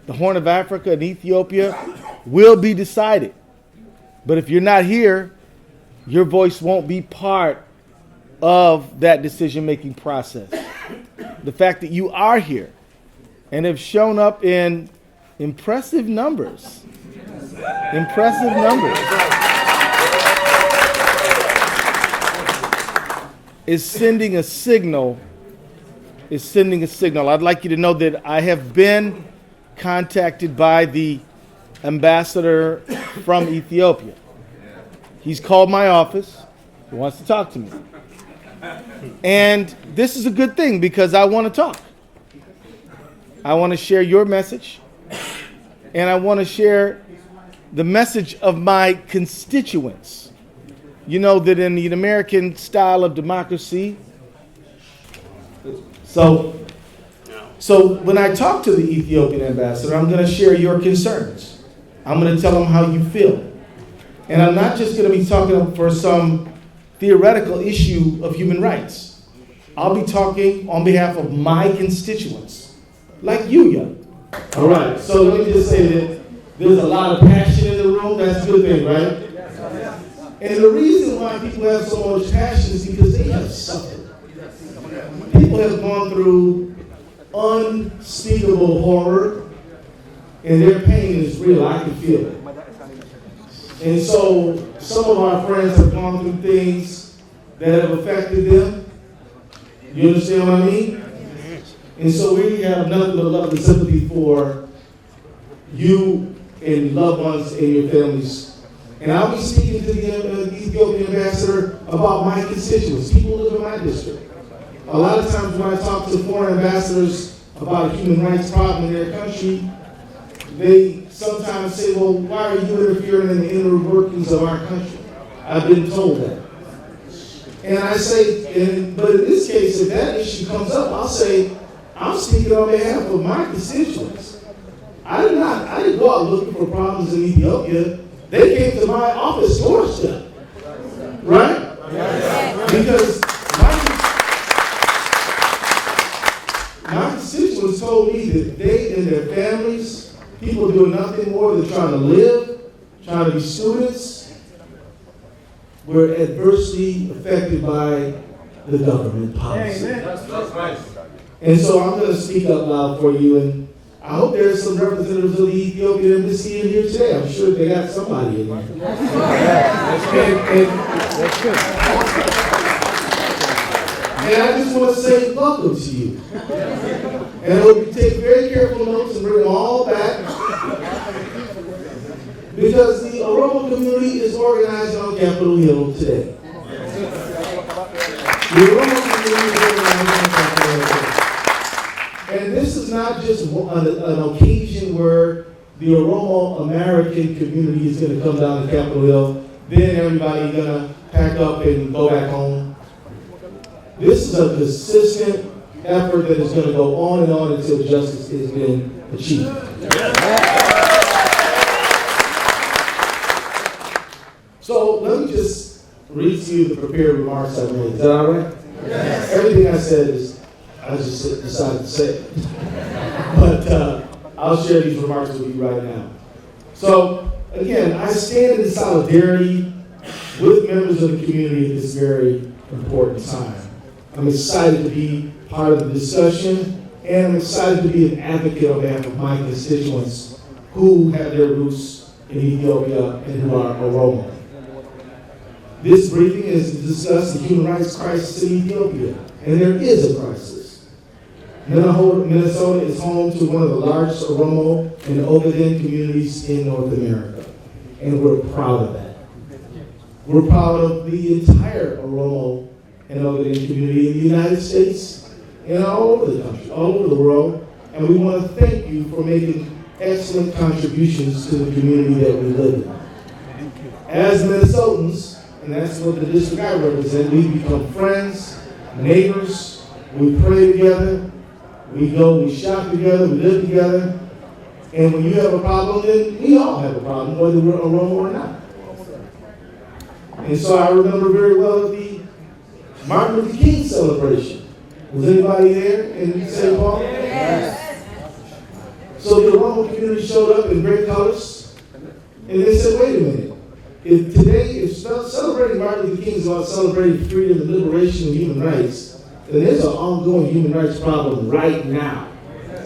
the Horn of Africa and Ethiopia will be decided. But if you're not here, your voice won't be part of that decision-making process. The fact that you are here and have shown up in impressive numbers, is sending a signal. I'd like you to know that I have been contacted by the ambassador from Ethiopia. He's called my office. He wants to talk to me. And this is a good thing because I want to talk. I want to share your message, and I want to share the message of my constituents. You know that in the American style of democracy, so when I talk to the Ethiopian ambassador, I'm going to share your concerns. I'm going to tell them how you feel. And I'm not just going to be talking for some theoretical issue of human rights. I'll be talking on behalf of my constituents, like you, young. All right, so let me just say that there's a lot of passion in the room. That's a good thing, right? And the reason why people have so much passion is because they have suffered. People have gone through unspeakable horror, and their pain is real. I can feel it. And so some of our friends have gone through things that have affected them. You understand what I mean? And so we have nothing but love and sympathy for you and loved ones and your families. And I'll be speaking to the Ethiopian ambassador about my constituents, people who live in my district. A lot of times when I talk to foreign ambassadors about a human rights problem in their country, they sometimes say, well, why are you interfering in the inner workings of our country? I've been told that. And I say, but in this case, if that issue comes up, I'll say, I'm speaking on behalf of my constituents. I didn't go out looking for problems in Ethiopia. They came to my office doorstep, right? Because my constituents told me that they and their families, people doing nothing more than trying to live, trying to be students, were adversely affected by the government policy. And so I'm going to speak up loud for you, and I hope there's some representatives of the Ethiopian embassy in here today. I'm sure they got somebody in there. That's good. And I just want to say welcome to you. And I hope you take very careful notes and bring them all back. Because the Oromo community is organized on Capitol Hill today. The Oromo community is organized on Capitol Hill today. And this is not just an occasion where the Oromo American community is going to come down to Capitol Hill, then everybody going to pack up and go back home. This is a consistent effort that is going to go on and on until justice has been achieved. So let me just read to you the prepared remarks I made. Is that all right? Yes. Everything I said is, I just decided to say it. But I'll share these remarks with you right now. So, again, I stand in solidarity with members of the community at this very important time. I'm excited to be part of the discussion, and I'm excited to be an advocate on behalf of my constituents who have their roots in Ethiopia and who are Oromo. This briefing is to discuss the human rights crisis in Ethiopia, and there is a crisis. Minnesota is home to one of the largest Oromo and Ogaden communities in North America, and we're proud of that. We're proud of the entire Oromo and Ogaden community in the United States and all over the country, all over the world, and we want to thank you for making excellent contributions to the community that we live in. As Minnesotans, and that's what the district I represent, we become friends, neighbors, we pray together, we go, we shop together, we live together, and when you have a problem, then we all have a problem, whether we're Oromo or not. And so I remember very well the Martin Luther King celebration. Was anybody there in St. Paul? Yes. So the Oromo community showed up in great colors, and they said, wait a minute. If celebrating Martin Luther King is about celebrating freedom and liberation and human rights, then there's an ongoing human rights problem right now,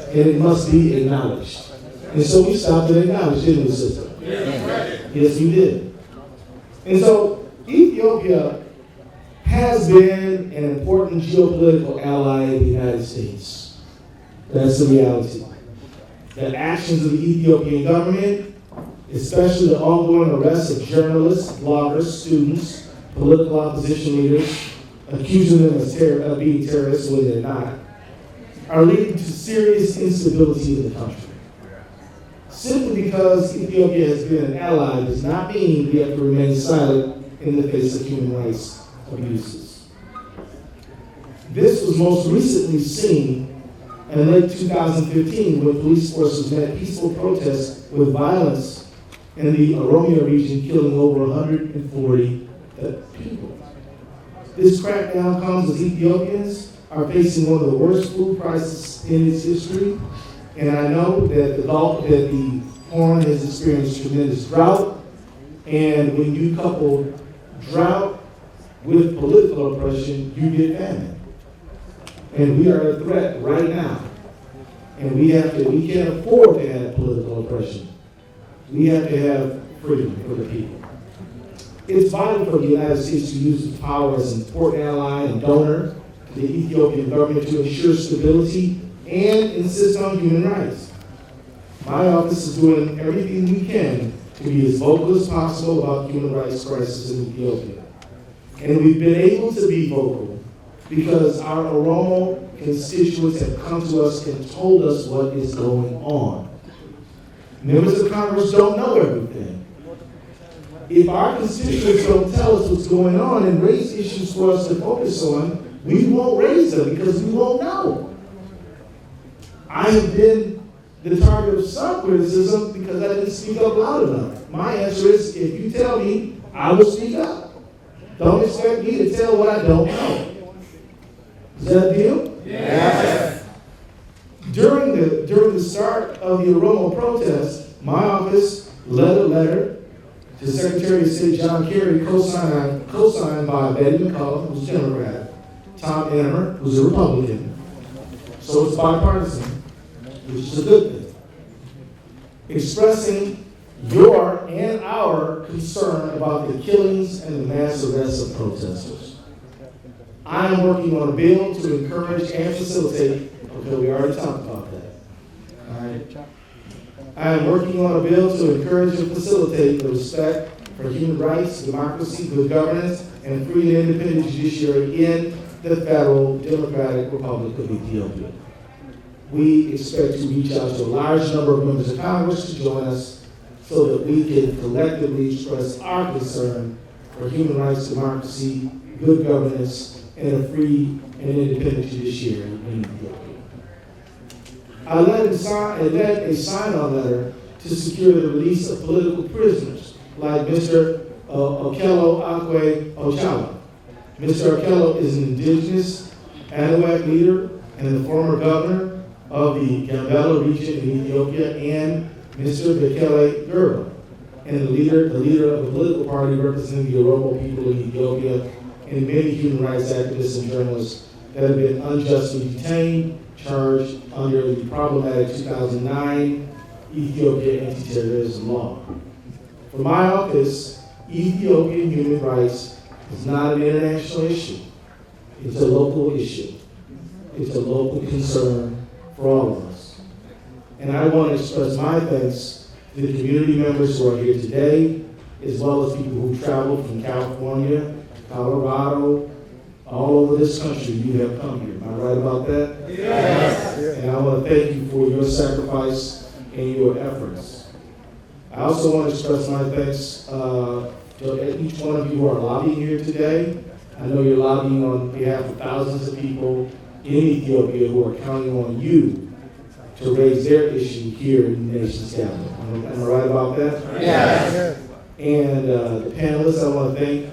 and it must be acknowledged. And so we stopped and acknowledged, didn't we, sister? Yes, we did. And so Ethiopia has been an important geopolitical ally of the United States. That's the reality. The actions of the Ethiopian government, especially the ongoing arrests of journalists, bloggers, students, political opposition leaders, accusing them of being terrorists when they're not, are leading to serious instability in the country. Simply because Ethiopia has been an ally does not mean we have to remain silent in the face of human rights abuses. This was most recently seen in late 2015 when police forces met peaceful protests with violence in the Oromo region, killing over 140 people. This crackdown comes as Ethiopians are facing one of the worst food crises in its history, and I know that the Horn has experienced tremendous drought, and when you couple drought with political oppression, you get famine. And we are a threat right now. And we can't afford to have political oppression. We have to have freedom for the people. It's vital for the United States to use its power as an important ally and donor to the Ethiopian government to ensure stability and insist on human rights. My office is doing everything we can to be as vocal as possible about human rights crisis in Ethiopia. And we've been able to be vocal because our Oromo constituents have come to us and told us what is going on. Members of Congress don't know everything. If our constituents don't tell us what's going on and raise issues for us to focus on, we won't raise them because we won't know. I have been the target of some criticism because I didn't speak up loud enough. My answer is, if you tell me, I will speak up. Don't expect me to tell what I don't know. Is that a deal? Yes. During the start of the Oromo protest, my office led a letter to Secretary of State John Kerry, co-signed by Betty McCullough, who's a Democrat, Tom Emmer, who's a Republican. So it's bipartisan, which is a good thing. Expressing your and our concern about the killings and the mass arrests of protesters. I am working on a bill to encourage and facilitate, okay, we already talked about that. All right. I am working on a bill to encourage and facilitate the respect for human rights, democracy, good governance, and free and independent judiciary in the Federal Democratic Republic of Ethiopia. We expect to reach out to a large number of members of Congress to join us so that we can collectively express our concern for human rights, democracy, good governance, and a free and independent judiciary in Ethiopia. I led a sign-on letter to secure the release of political prisoners like Mr. Okello Akwe Ochala. Mr. Okello is an indigenous Anahuac leader and the former governor of the Gambela region in Ethiopia, and Mr. Bekele Gerba, and the leader of the political party representing the Oromo people of Ethiopia, and many human rights activists and journalists that have been unjustly detained, charged under the problematic 2009 Ethiopia anti-terrorism law. For my office, Ethiopian human rights is not an international issue. It's a local issue. It's a local concern for all of us. And I want to express my thanks to the community members who are here today, as well as people who traveled from California, Colorado, all over this country. You have come here. Am I right about that? Yes. And I want to thank you for your sacrifice and your efforts. I also want to express my thanks to each one of you who are lobbying here today. I know you're lobbying on behalf of thousands of people in Ethiopia who are counting on you to raise their issue here in the nation's capital. Am I right about that? Yes. And the panelists, I want to thank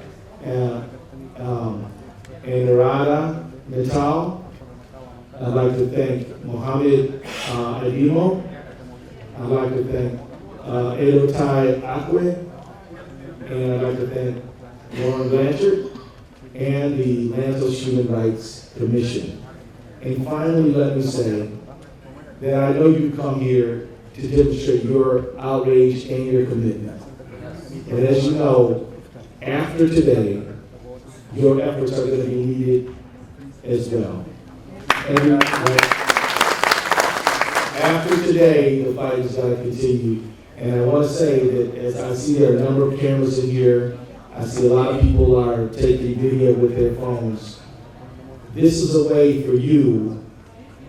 Hiriira Natal. I'd like to thank Mohammed Adimo. I'd like to thank Edotai Akwe. And I'd like to thank Lauren Blanchard and the Lantos Human Rights Commission. And finally, let me say that I know you come here to demonstrate your outrage and your commitment. And as you know, after today, your efforts are going to be needed as well. And after today, the fight is going to continue. And I want to say that as I see there are a number of cameras in here, I see a lot of people are taking video with their phones. This is a way for you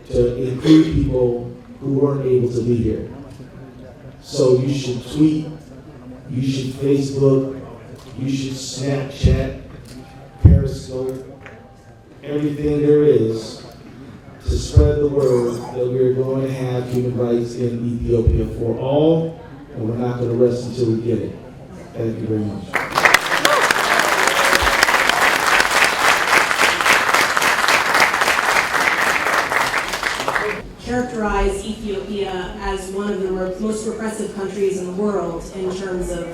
to include people who weren't able to be here. So you should tweet, you should Facebook, you should Snapchat, Periscope, everything there is to spread the word that we're going to have human rights in Ethiopia for all, and we're not going to rest until we get it. Thank you very much. Characterize Ethiopia as one of the most repressive countries in the world in terms of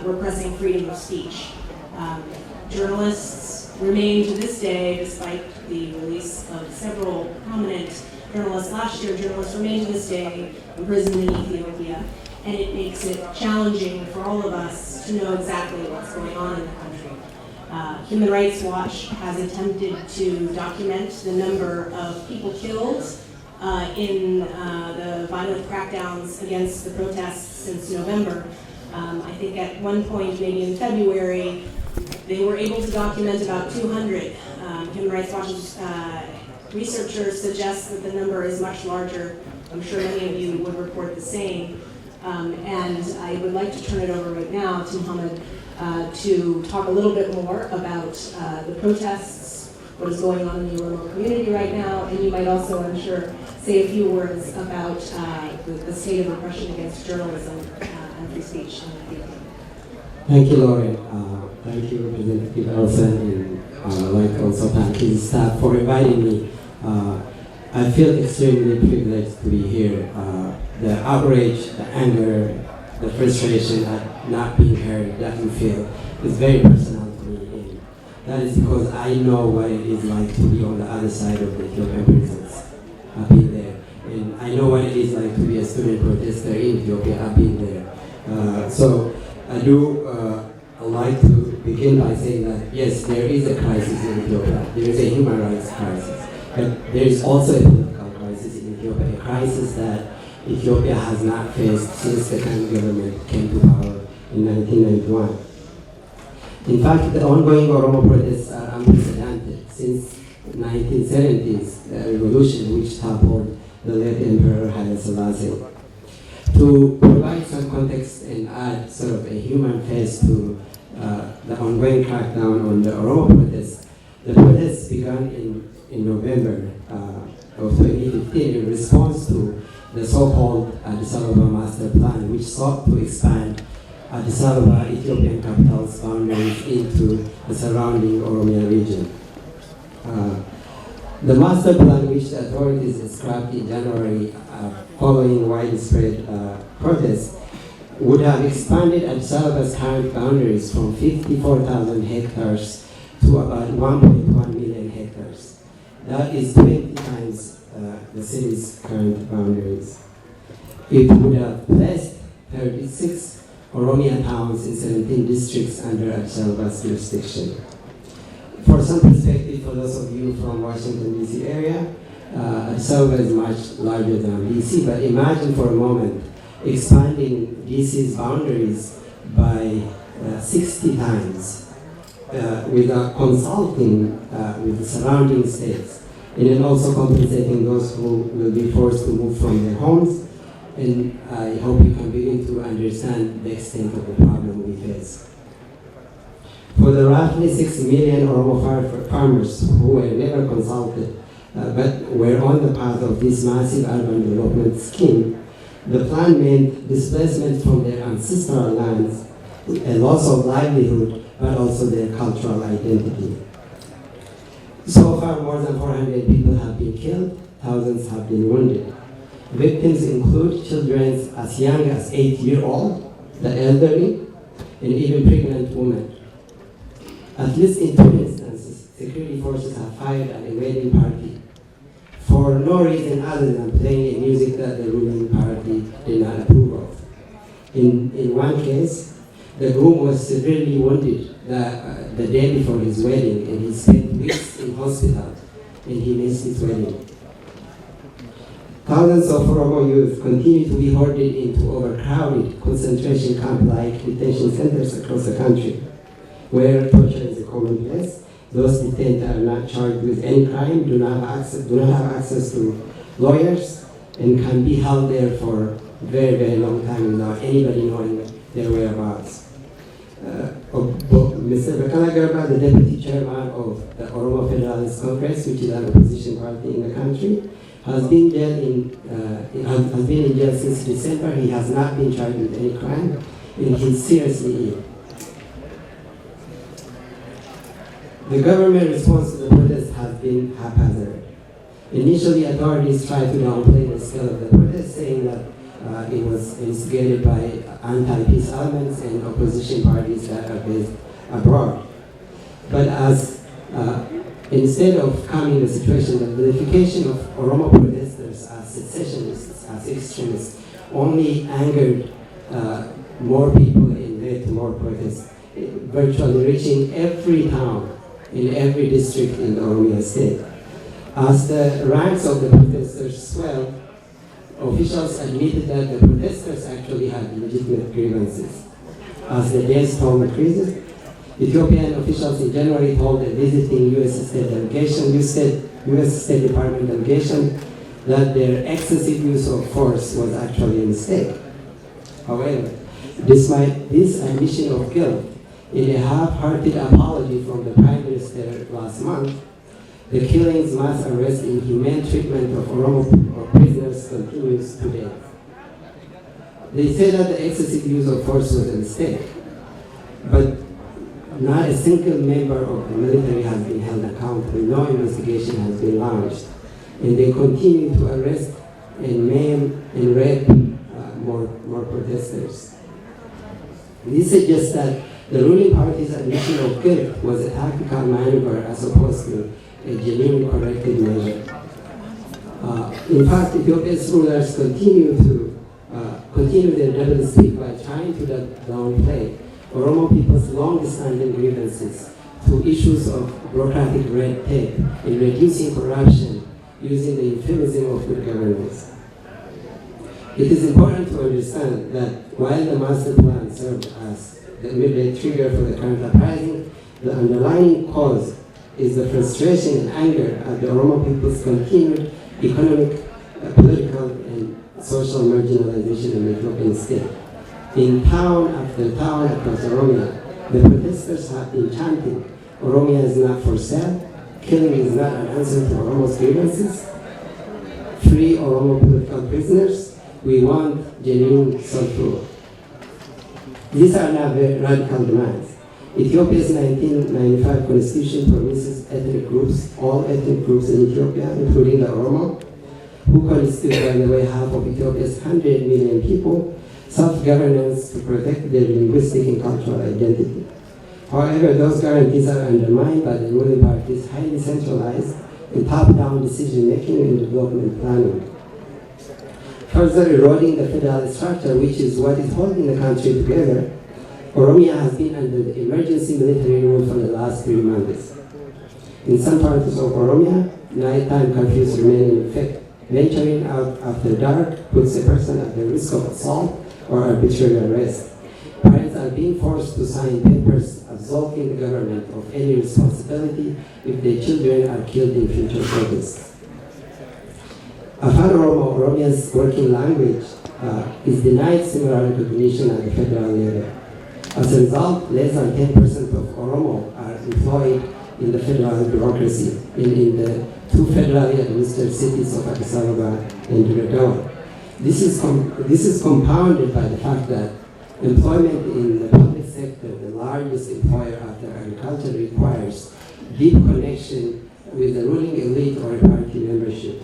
repressing freedom of speech. Journalists remain to this day, despite the release of several prominent journalists last year, journalists remain to this day imprisoned in Ethiopia, and it makes it challenging for all of us to know exactly what's going on in the country. Human Rights Watch has attempted to document the number of people killed in the violent crackdowns against the protests since November. I think at one point, maybe in February, they were able to document about 200. Human Rights Watch's researchers suggest that the number is much larger. I'm sure many of you would report the same. And I would like to turn it over right now to Mohammed to talk a little bit more about the protests, what is going on in the Oromo community right now, and you might also, I'm sure, say a few words about the state of repression against journalism and free speech in Ethiopia. Thank you, Lauren. Thank you, Representative Elson, and I'd like also thank his staff for inviting me. I feel extremely privileged to be here. The outrage, the anger, the frustration at not being heard that you feel is very personal to me. And that is because I know what it is like to be on the other side of the Ethiopian prisons. I've been there. And I know what it is like to be a student protester in Ethiopia. I've been there. So I do like to begin by saying that, yes, there is a crisis in Ethiopia. There is a human rights crisis. But there is also a political crisis in Ethiopia, a crisis that Ethiopia has not faced since the current government came to power in 1991. In fact, the ongoing Oromo protests are unprecedented since 1970s revolution, which toppled the late Emperor Haile Selassie. To provide some context and add sort of a human face to the ongoing crackdown on the Oromo protests, the protests began in November of 2015 in response to the so-called Addis Ababa Master Plan, which sought to expand Addis Ababa, Ethiopian capital's boundaries into the surrounding Oromia region. The master plan, which the authorities scrapped in January following widespread protests, would have expanded Addis Ababa's current boundaries from 54,000 hectares to about 1.1 million hectares. That is 20 times the city's current boundaries. It would have placed 36 Oromia towns in 17 districts under Addis Ababa's jurisdiction. For some perspective, for those of you from Washington, D.C. area, Addis Ababa is much larger than D.C., but imagine for a moment expanding D.C.'s boundaries by 60 times without consulting with the surrounding states, and then also compensating those who will be forced to move from their homes. And I hope you can begin to understand the extent of the problem we face. For the roughly 6 million Oromo farmers who were never consulted but were on the path of this massive urban development scheme, the plan meant displacement from their ancestral lands, a loss of livelihood, but also their cultural identity. So far, more than 400 people have been killed, thousands have been wounded. Victims include children as young as 8-year-old, the elderly, and even pregnant women. At least in 2 instances, security forces have fired at a wedding party for no reason other than playing a music that the ruling party did not approve of. In one case, the groom was severely wounded the day before his wedding, and he spent weeks in hospital, and he missed his wedding. Thousands of Oromo youth continue to be hoarded into overcrowded concentration camp-like detention centers across the country, where torture is a commonplace. Those detained are not charged with any crime, do not have access to lawyers, and can be held there for a very, very long time without anybody knowing their whereabouts. Mr. Bekana Garba, the deputy chairman of the Oromo Federalist Congress, which is an opposition party in the country, has been in jail since December. He has not been charged with any crime, and he's seriously ill. The government response to the protest has been haphazard. Initially, authorities tried to downplay the scale of the protest, saying that it was instigated by anti-peace elements and opposition parties that are based abroad. But as instead of calming the situation, the vilification of Oromo protesters as secessionists, as extremists, only angered more people and led to more protests, virtually reaching every town in every district in the Oromia state. As the ranks of the protesters swelled, officials admitted that the protesters actually had legitimate grievances. As the days toll increases, Ethiopian officials in January told a visiting U.S. State delegation, U.S. State Department delegation, that their excessive use of force was actually a mistake. However, despite this admission of guilt, in a half-hearted apology from the Prime Minister last month, The killings, mass arrest, inhumane treatment of Oromo prisoners continues today. They say that the excessive use of force was a mistake, but not a single member of the military has been held accountable. No investigation has been launched, and they continue to arrest and maim and rape more protesters. This suggests that the ruling party's admission of guilt was a tactical maneuver as opposed to a genuine corrective measure. In fact, Ethiopia's rulers continue their doublespeak by trying to downplay Oromo people's long-standing grievances to issues of bureaucratic red tape in reducing corruption using the euphemism of good governance. It is important to understand that while the master plan served as the immediate trigger for the current uprising, the underlying cause is the frustration and anger at the Oromo people's continued economic, political, and social marginalization in the Ethiopian state. In town after town across Oromia, the protesters have been chanting, Oromia is not for sale, killing is not an answer to Oromo's grievances, free Oromo political prisoners, we want genuine self-rule. These are not very radical demands. Ethiopia's 1995 constitution promises ethnic groups, all ethnic groups in Ethiopia, including the Oromo, who constitute, by the way, half of Ethiopia's 100 million people, self-governance to protect their linguistic and cultural identity. However, those guarantees are undermined by the ruling party's highly centralized and top-down decision-making and development planning, further eroding the federal structure, which is what is holding the country together. Oromia has been under the emergency military rule for the last 3 months. In some parts of Oromia, nighttime curfews remain in effect. Venturing out after dark puts a person at the risk of assault or arbitrary arrest. Parents are being forced to sign papers absolving the government of any responsibility if their children are killed in future protests. Afar Oromo, Oromia's working language, is denied similar recognition at the federal level. As a result, less than 10% of Oromo are employed in the federal bureaucracy in the 2 federally administered cities of Addis Ababa and Kutaa. This is compounded by the fact that employment in the public sector, the largest employer after agriculture, requires deep connection with the ruling elite or a party membership.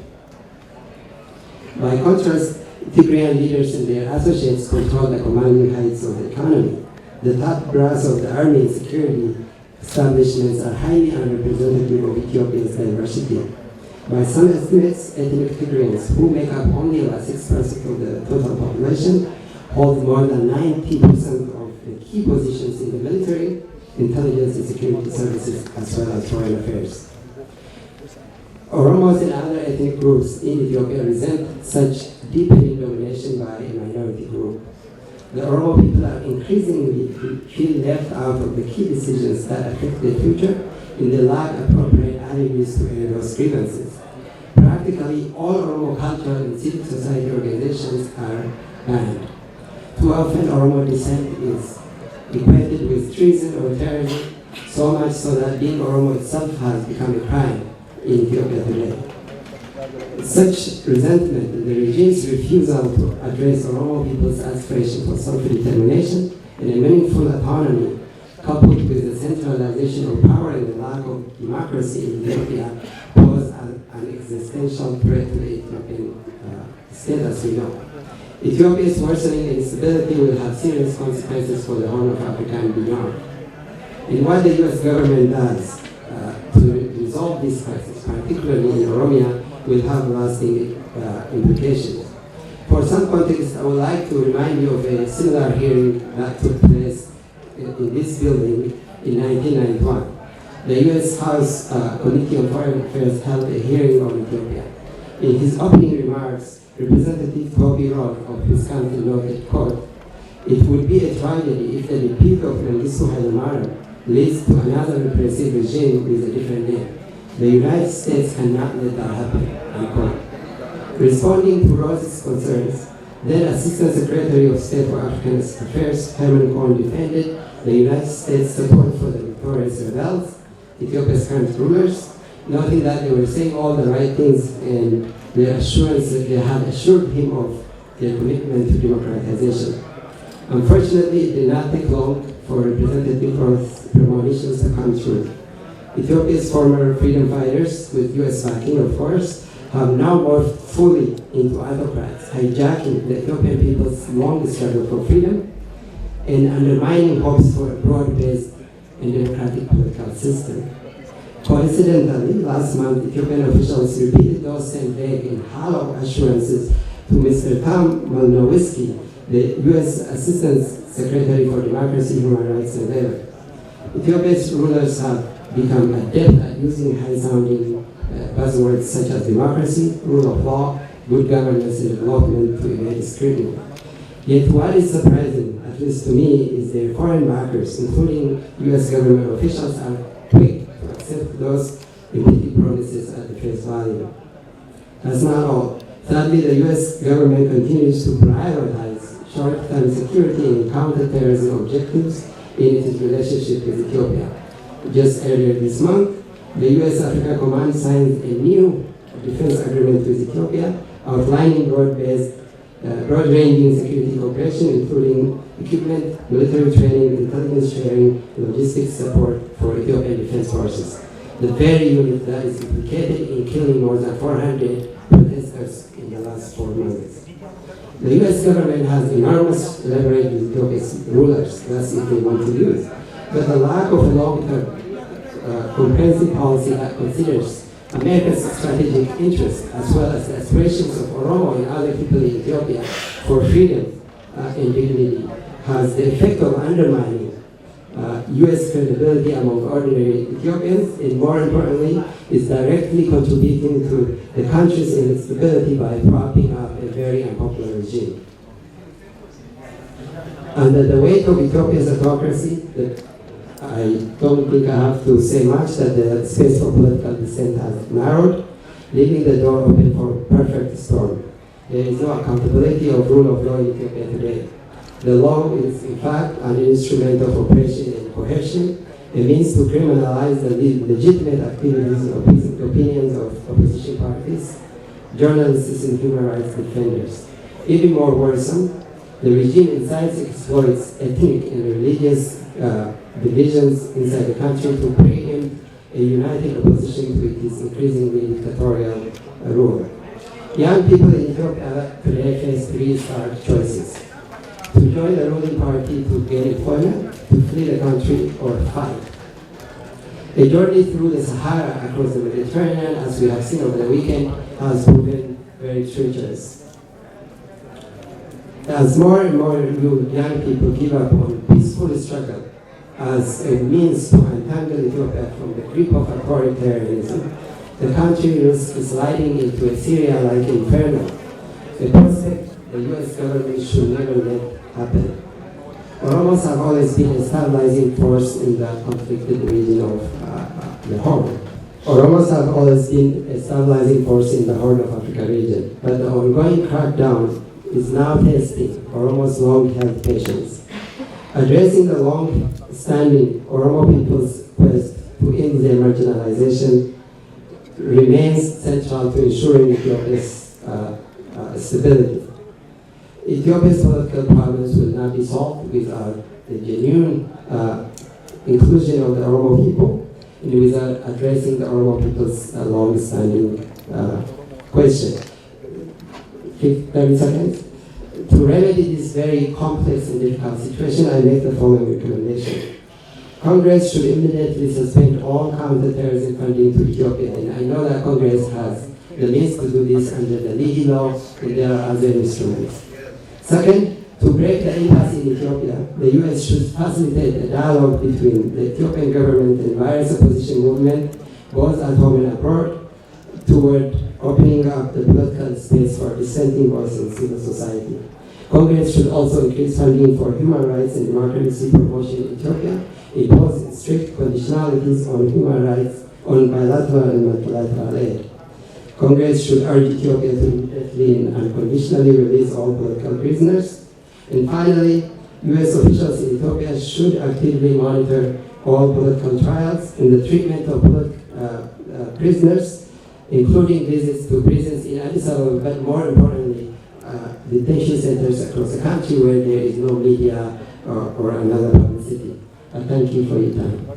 By contrast, Tigrayan leaders and their associates control the commanding heights of the economy. The top brass of the army and security establishments are highly unrepresentative of Ethiopia's diversity. By some estimates, ethnic Tigrayans, who make up only about 6% of the total population, hold more than 90% of the key positions in the military, intelligence and security services, as well as foreign affairs. Oromos and other ethnic groups in Ethiopia resent such deepening domination by a minority group. The Oromo people are increasingly feel left out of the key decisions that affect their future in the lack of appropriate avenues to air those grievances. Practically all Oromo cultural and civil society organizations are banned. Too often Oromo dissent is equated with treason or terrorism, so much so that being Oromo itself has become a crime in Ethiopia today. Such resentment and the regime's refusal to address Oromo people's aspiration for self-determination and a meaningful autonomy, coupled with the centralization of power and the lack of democracy in Ethiopia, pose an existential threat to the Ethiopian state, as we know. Ethiopia's worsening instability will have serious consequences for the Horn of Africa and beyond. And what the U.S. government does to resolve this crisis, particularly in Oromia, will have lasting implications. For some context, I would like to remind you of a similar hearing that took place in this building in 1991. The U.S. House Committee on Foreign Affairs held a hearing on Ethiopia. In his opening remarks, Representative Toby Roth of Wisconsin noted, quote, "It would be a tragedy if the repeat of Mengistu Haile leads to another repressive regime with a different name. The United States cannot let that happen," unquote. Responding to Roth's concerns, then Assistant Secretary of State for African Affairs Herman Cohen defended the United States support for the victorious rebels, Ethiopia's current rulers, noting that they were saying all the right things and the assurance that they had assured him of their commitment to democratization. Unfortunately, it did not take long for representative premonitions to come true. Ethiopia's former freedom fighters, with US backing of course, have now morphed fully into autocrats, hijacking the Ethiopian people's long struggle for freedom and undermining hopes for a broad-based and democratic political system. Coincidentally, last month, Ethiopian officials repeated those same vague and hollow assurances to Mr. Tom Malnowski, the U.S. Assistant Secretary for Democracy, Human Rights, and Labor. Ethiopia's rulers have become adept at using high-sounding buzzwords such as democracy, rule of law, good governance, and development to evade scrutiny. Yet what is surprising, at least to me, is their foreign backers, including U.S. government officials, are quick to accept those empty promises at the face value. That's not all. Sadly, the U.S. government continues to prioritize short-term security and counterterrorism objectives in its relationship with Ethiopia. Just earlier this month, the U.S. Africa Command signed a new defense agreement with Ethiopia outlining broad-ranging security cooperation, including equipment, military training, intelligence sharing, and logistics support for Ethiopian defense forces. The very unit that is implicated in killing more than 400 protesters in the last 4 months. The U.S. government has enormous leverage with Ethiopia's rulers, that's if they want to use. But the lack of a long-term comprehensive policy that considers America's strategic interests as well as the aspirations of Oromo and other people in Ethiopia for freedom and dignity has the effect of undermining U.S. credibility among ordinary Ethiopians, and more importantly, is directly contributing to the country's instability by propping up a very unpopular regime. Under the weight of Ethiopia's autocracy, I don't think I have to say much that the space for political dissent has narrowed, leaving the door open for perfect storm. There is no accountability of rule of law in Ethiopia today. The law is, in fact, an instrument of oppression and coercion, a means to criminalize the legitimate activities and opinions of opposition parties, journalists, and human rights defenders. Even more worrisome, the regime incites, exploits ethnic and religious divisions inside the country to preempt a united opposition to its increasingly dictatorial rule. Young people in Ethiopia today face 3 stark choices: to join the ruling party to gain employment, to flee the country, or fight. A journey through the Sahara across the Mediterranean, as we have seen over the weekend, has proven very treacherous. As more and more young people give up on peaceful struggle as a means to untangle Ethiopia from the grip of authoritarianism, the country risks sliding into a Syria-like inferno, a prospect the U.S. government should never let happen. Oromos have always been a stabilizing force in the conflicted region of the Horn. Oromos have always been a stabilizing force in the Horn of Africa region, but the ongoing crackdown is now testing Oromo's long-held patience. Addressing the long-standing Oromo people's quest to end their marginalization remains central to ensuring Ethiopia's stability. Ethiopia's political problems will not be solved without the genuine inclusion of the Oromo people and without addressing the Oromo people's long-standing question. 30 seconds. To remedy this very complex and difficult situation, I make the following recommendation. Congress should immediately suspend all counterterrorism funding to Ethiopia, and I know that Congress has the means to do this under the legal law, and there are other instruments. Second, to break the impasse in Ethiopia, the U.S. should facilitate a dialogue between the Ethiopian government and various opposition movements, both at home and abroad, toward opening up the political space for dissenting voices in civil society. Congress should also increase funding for human rights and democracy promotion in Ethiopia, impose strict conditionalities on human rights on bilateral and multilateral aid. Congress should urge Ethiopia to immediately and unconditionally release all political prisoners. And finally, U.S. officials in Ethiopia should actively monitor all political trials and the treatment of prisoners, including visits to prisons in Addis Ababa, but more importantly, detention centers across the country where there is no media or another publicity. Thank you for your time.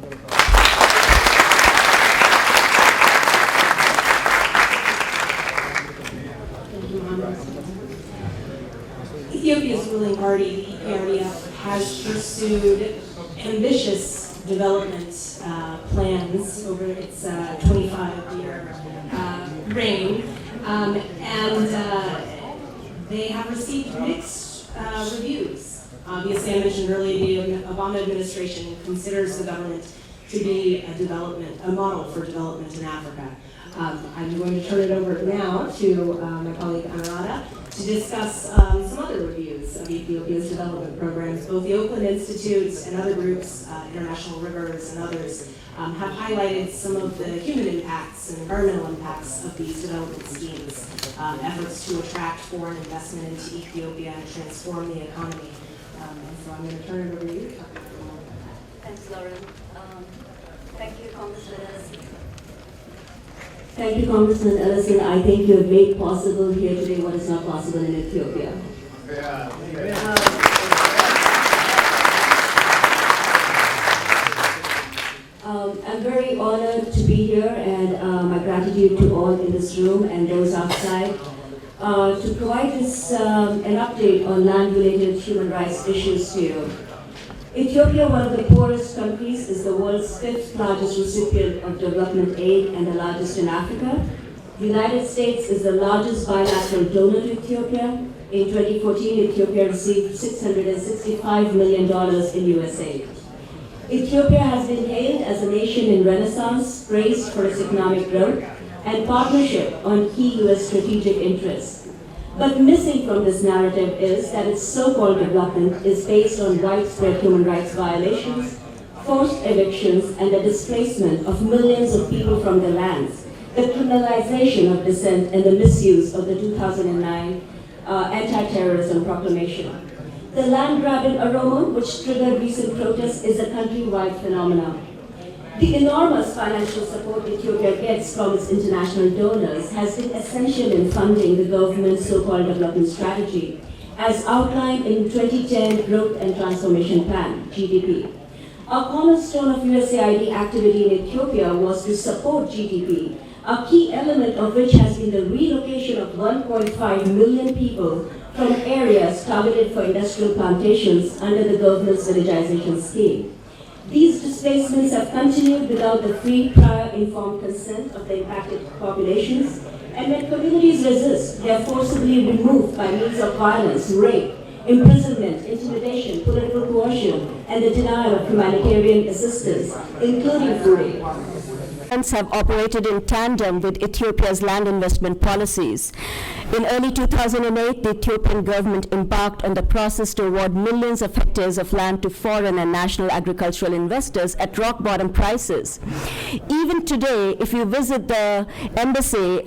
Ethiopia's ruling party, the EPRDF, has pursued ambitious development plans over its 25-year reign, and they have received mixed reviews. Obviously, I mentioned earlier the Obama administration considers the government to be a model for development in Africa. I'm going to turn it over now to my colleague Anuradha to discuss some other reviews of Ethiopia's development programs. Both the Oakland Institute and other groups, International Rivers and others, have highlighted some of the human impacts and environmental impacts of these development schemes, efforts to attract foreign investment into Ethiopia and transform the economy. And so I'm going to turn it over to you. Thanks, Lauren. Thank you, Congressman Ellison. Thank you, Congressman Ellison. I think you have made possible here today what is not possible in Ethiopia. I'm very honored to be here, and my gratitude to all in this room and those outside to provide this an update on land-related human rights issues to you. Ethiopia, one of the poorest countries, is the world's 5th largest recipient of development aid and the largest in Africa. The United States is the largest bilateral donor to Ethiopia. In 2014, Ethiopia received $665 million in US aid. Ethiopia has been hailed as a nation in renaissance, praised for its economic growth and partnership on key US strategic interests. But missing from this narrative is that its so-called development is based on widespread human rights violations, forced evictions, and the displacement of millions of people from their lands, the criminalization of dissent, and the misuse of the 2009 anti-terrorism proclamation. The land grab in Oromoo, which triggered recent protests, is a countrywide phenomenon. The enormous financial support Ethiopia gets from its international donors has been essential in funding the government's so-called development strategy, as outlined in 2010 Growth and Transformation Plan, GDP. A cornerstone of USAID activity in Ethiopia was to support GDP, a key element of which has been the relocation of 1.5 million people from areas targeted for industrial plantations under the government's villagization scheme. These displacements have continued without the free, prior, informed consent of the impacted populations, and when communities resist, they are forcibly removed by means of violence, rape, imprisonment, intimidation, political coercion, and the denial of humanitarian assistance, including food. Have operated in tandem with Ethiopia's land investment policies. In early 2008, the Ethiopian government embarked on the process to award millions of hectares of land to foreign and national agricultural investors at rock-bottom prices. Even today, if you visit the embassy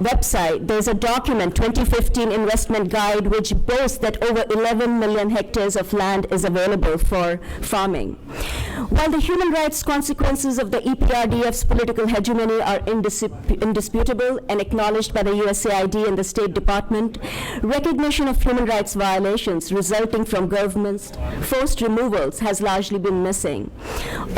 website, there's a document, 2015 investment guide, which boasts that over 11 million hectares of land is available for farming. While the human rights consequences of the EPRDF's political hegemony are indisputable and acknowledged by the USAID and the State Department, recognition of human rights violations resulting from government's forced removals has largely been missing.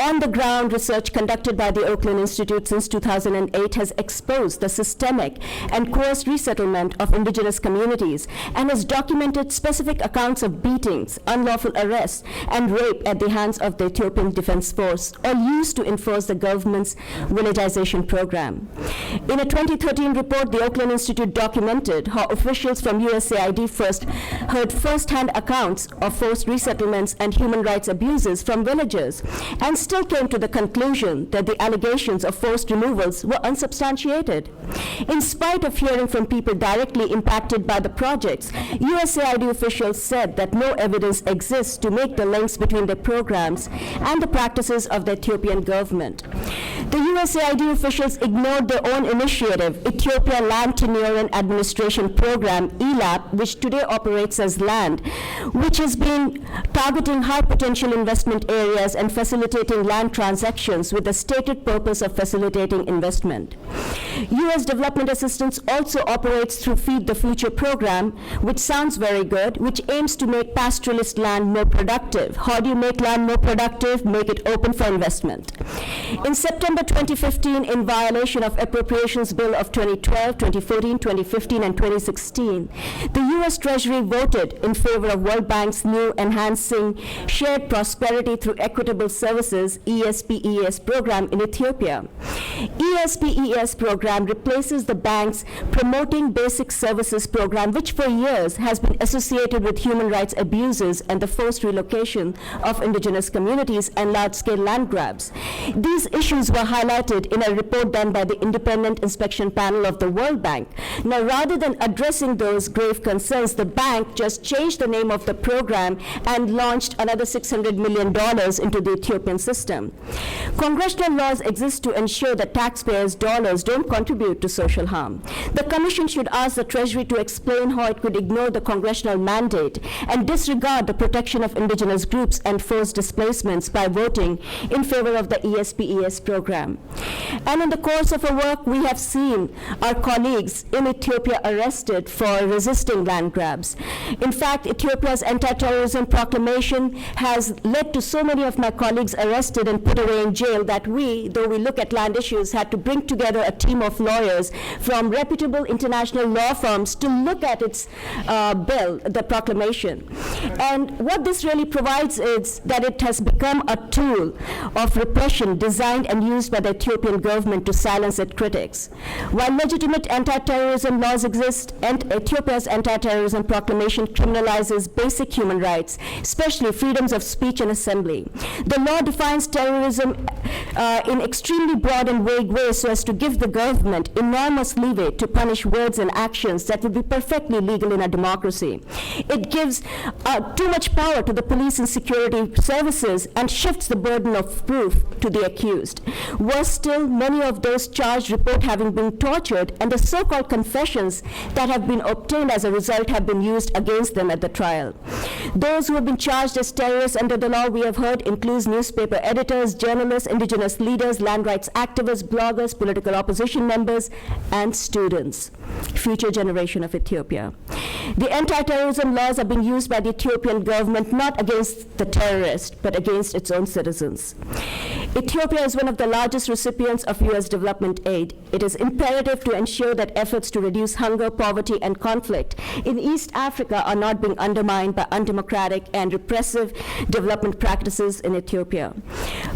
On-the-ground research conducted by the Oakland Institute since 2008 has exposed the systemic and coerced resettlement of indigenous communities and has documented specific accounts of beatings, unlawful arrests, and rape at the hands of the Ethiopian Defense Force, all used to enforce the government's villagization program. In a 2013 report, the Oakland Institute documented how officials from USAID heard first-hand accounts of forced resettlements and human rights abuses from villagers, and still came to the conclusion that the allegations of forced removals were unsubstantiated. In spite of hearing from people directly impacted by the projects, USAID officials said that no evidence exists to make the links between their programs and and the practices of the Ethiopian government. The USAID officials ignored their own initiative, Ethiopia Land Tenure and Administration Program, ELAP, which today operates as LAND, which has been targeting high potential investment areas and facilitating land transactions with the stated purpose of facilitating investment. U.S. development assistance also operates through Feed the Future program, which sounds very good, which aims to make pastoralist land more productive. How do you make land more productive? Make it open for investment. In September 2015, in violation of Appropriations Bill of 2012, 2014, 2015, and 2016, the U.S. Treasury voted in favor of World Bank's new Enhancing Shared Prosperity Through Equitable Services, ESPES program in Ethiopia. ESPES program replaces the bank's Promoting Basic Services program, which for years has been associated with human rights abuses and the forced relocation of indigenous communities and large-scale land grabs. These issues were highlighted in a report done by the Independent Inspection Panel of the World Bank. Now, rather than addressing those grave concerns, the bank just changed the name of the program and launched another $600 million into the Ethiopian system. Congressional laws exist to ensure that taxpayers' dollars don't contribute to social harm. The Commission should ask the Treasury to explain how it could ignore the congressional mandate and disregard the protection of indigenous groups and forced displacements by voting in favor of the ESPES program. And in the course of our work, we have seen our colleagues in Ethiopia arrested for resisting land grabs. In fact, Ethiopia's anti-terrorism proclamation has led to so many of my colleagues arrested and put away in jail that we, though we look at land issues, had to bring together a team of lawyers from reputable international law firms to look at its bill, the proclamation. And what this really provides is that it has become a tool of repression designed and used by the Ethiopian government to silence its critics. While legitimate anti-terrorism laws exist, and Ethiopia's anti-terrorism proclamation criminalizes basic human rights, especially freedoms of speech and assembly. The law defines terrorism in extremely broad and vague ways so as to give the government enormous leeway to punish words and actions that would be perfectly legal in a democracy. It gives too much power to the police and security services and shifts the burden of proof to the accused. Worse still, many of those charged report having been tortured, and the so-called confessions that have been obtained as a result have been used against them at the trial. Those who have been charged as terrorists under the law, we have heard, includes newspaper editors, journalists, indigenous leaders, land rights activists, bloggers, political opposition members, and students, future generation of Ethiopia. The anti-terrorism laws are being used by the Ethiopian government not against the terrorists, but against its own citizens. Ethiopia is one of the largest recipients of U.S. development aid. It is imperative to ensure that efforts to reduce hunger, poverty, and conflict in East Africa are not being undermined by undemocratic and repressive development practices in Ethiopia.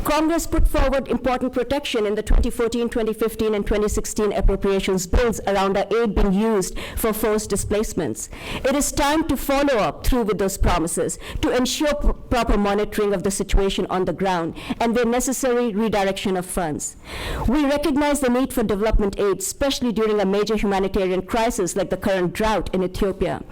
Congress put forward important protection in the 2014, 2015, and 2016 appropriations bills around our aid being used for forced displacements. It is time to follow up through with those promises to ensure proper monitoring of the situation on the ground and where necessary redirection of funds. We recognize the need for development aid, especially during a major humanitarian crisis like the current drought in Ethiopia.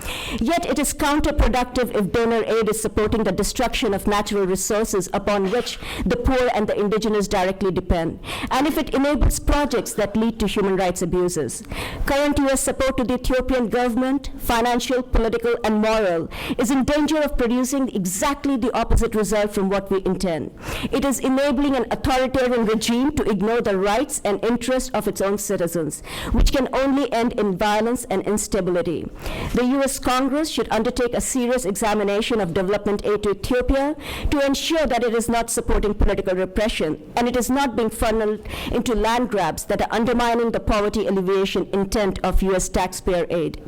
Yet it is counterproductive if donor aid is supporting the destruction of natural resources upon which the poor and the indigenous directly depend, and if it enables projects that lead to human rights abuses. Current U.S. support to the Ethiopian government, financial, political, and moral, is in danger of producing exactly the opposite result from what we intend. It is enabling an authoritarian regime to ignore the rights and interests of its own citizens, which can only end in violence and instability. The U.S. Congress should undertake a serious examination of development aid to Ethiopia to ensure that it is not supporting political repression and it is not being funneled into land grabs that are undermining the poverty alleviation intent of U.S. taxpayer aid.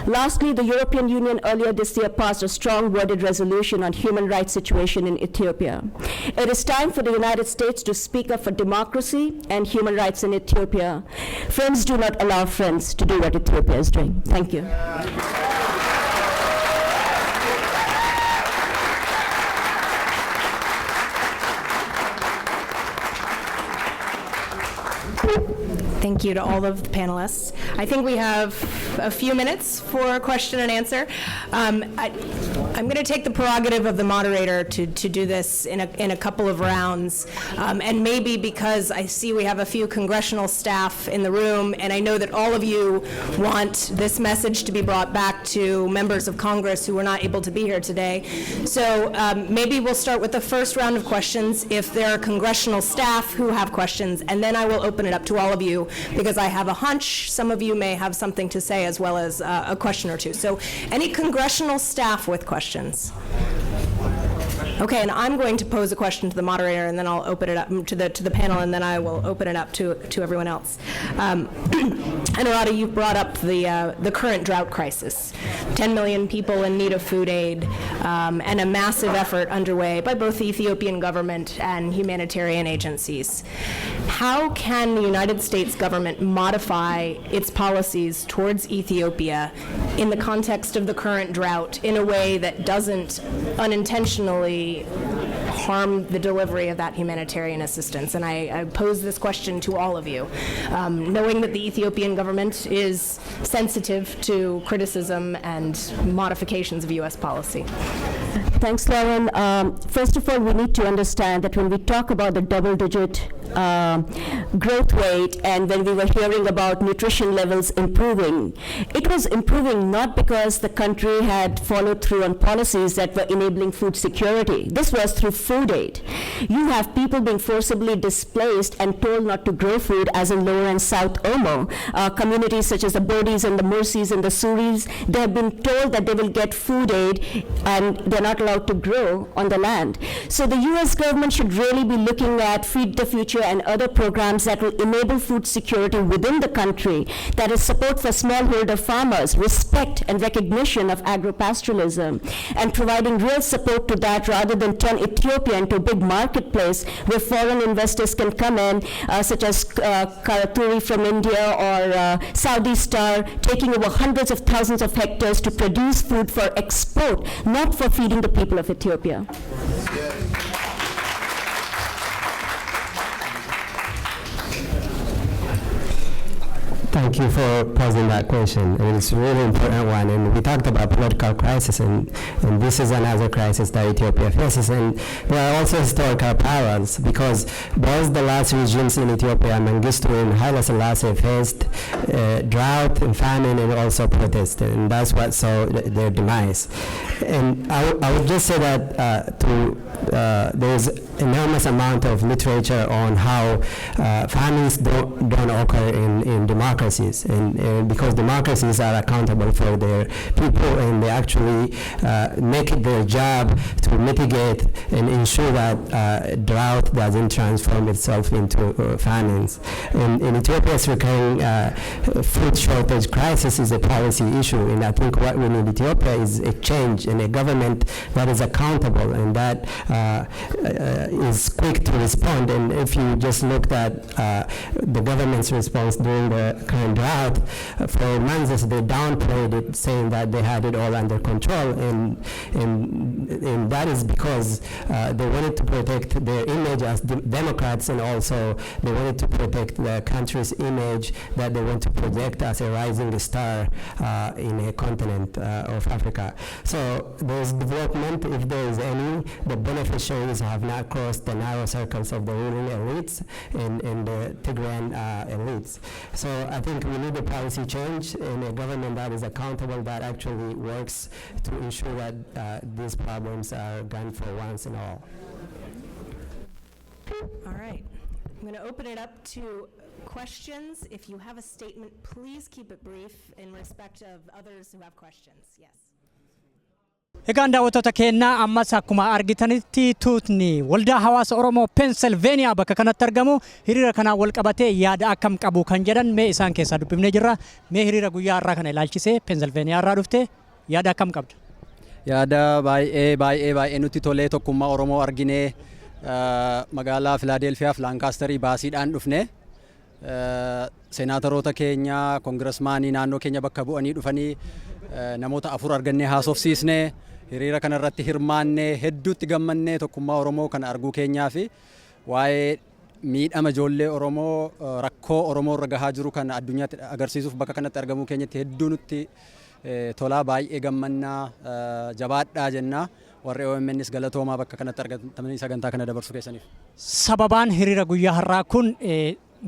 Lastly, the European Union earlier this year passed a strong worded resolution on human rights situation in Ethiopia. It is time for the United States to speak up for democracy and human rights in Ethiopia. Friends do not allow friends to do what Ethiopia is doing. Thank you. Thank you to all of the panelists. I think we have a few minutes for question and answer. I'm going to take the prerogative of the moderator to do this in a couple of rounds, and maybe because I see we have a few congressional staff in the room, and I know that all of you want this message to be brought back to members of Congress who were not able to be here today. So maybe we'll start with the first round of questions if there are congressional staff who have questions, and then I will open it up to all of you, because I have a hunch some of you may have something to say as well as a question or two. So any congressional staff with questions? Okay, and I'm going to pose a question to the moderator, and then I'll open it up to the panel, and then I will open it up to everyone else. Hiriira, you brought up the current drought crisis. 10 million people in need of food aid, and a massive effort underway by both the Ethiopian government and humanitarian agencies. How can the United States government modify its policies towards Ethiopia in the context of the current drought in a way that doesn't unintentionally harm the delivery of that humanitarian assistance? And I pose this question to all of you, knowing that the Ethiopian government is sensitive to criticism and modifications of U.S. policy. Thanks, Lauren. First of all, we need to understand that when we talk about the double-digit growth rate and when we were hearing about nutrition levels improving, it was improving not because the country had followed through on policies that were enabling food security. This was through food aid. You have people being forcibly displaced and told not to grow food, as in Lower and South Omo. Communities such as the Bodis and the Mursis and the Suris, they have been told that they will get food aid and they're not allowed to grow on the land. So the U.S. government should really be looking at Feed the Future and other programs that will enable food security within the country, that is support for smallholder farmers, respect and recognition of agropastoralism, and providing real support to that rather than turn Ethiopia into a big marketplace where foreign investors can come in, such as Karaturi from India or Saudi Star, taking over hundreds of thousands of hectares to produce food for export, not for feeding the people of Ethiopia. Thank you for posing that question. And it's a really important one. And we talked about political crisis, and this is another crisis that Ethiopia faces. And there are also historical parallels, because both the last regimes in Ethiopia, Mengistu and Haile Selassie, faced drought and famine and also protest. And that's what saw their demise. And I would just say that there's enormous amount of literature on how famines don't occur in democracies, and because democracies are accountable for their people, and they actually make it their job to mitigate and ensure that drought doesn't transform itself into famines. In Ethiopia's recurring food shortage crisis is a policy issue, and I think what we need in Ethiopia is a change in a government that is accountable and that is quick to respond. And if you just looked at the government's response during the current drought, for months they downplayed it, saying that they had it all under control, and that is because they wanted to protect their image as Democrats, and also they wanted to protect the country's image that they want to project as a rising star in a continent of Africa. So there's development, if there is any. The beneficiaries have not crossed the narrow circles of the ruling elites and the Tigrayan elites. So I think we need a policy change and a government that is accountable, that actually works to ensure that these problems are gone for once and all. All right. I'm going to open it up to questions. If you have a statement, please keep it brief in respect of others who have questions. Yes. Egaan daawwattoota keenya ammas akkuma argitanitti tuutni waldaa Hawaasa Oromoo Pennsylvania bakka kanatti argamu hiriira kana wal qabatee yaada akkam qabu kan jedhan mee isaan keessaa dubbifnee jirra. Mee hiriira guyyaa har'aa kana ilaalchisee Pennsylvania irraa dhufte yaada akkam qabda? Yaada baay'ee nutti tolee tokkummaa Oromoo arginee magaalaa Philadelphia fi Lancasterii baasiidhaan dhufne. Senaataroota keenya, koongirasmaanii naannoo keenya bakka bu'anii dhufanii namoota 4 argannee haasofsiisnee hiriira kanarratti hirmaannee hedduutti gammannee tokkummaa Oromoo kana arguu keenyaa fi waa'ee miidhama ijoollee Oromoo rakkoo Oromoo irra gahaa jiru kan addunyaatti agarsiisuuf bakka kanatti argamuu keenyatti hedduu nutti tolaa baay'ee gammannaa jabaadhaa jennaa warri OMNs galatoomaa bakka kanatti argamanii sagantaa kana dabarsuu keessaniif. Sababaan hiriira guyyaa har'aa kun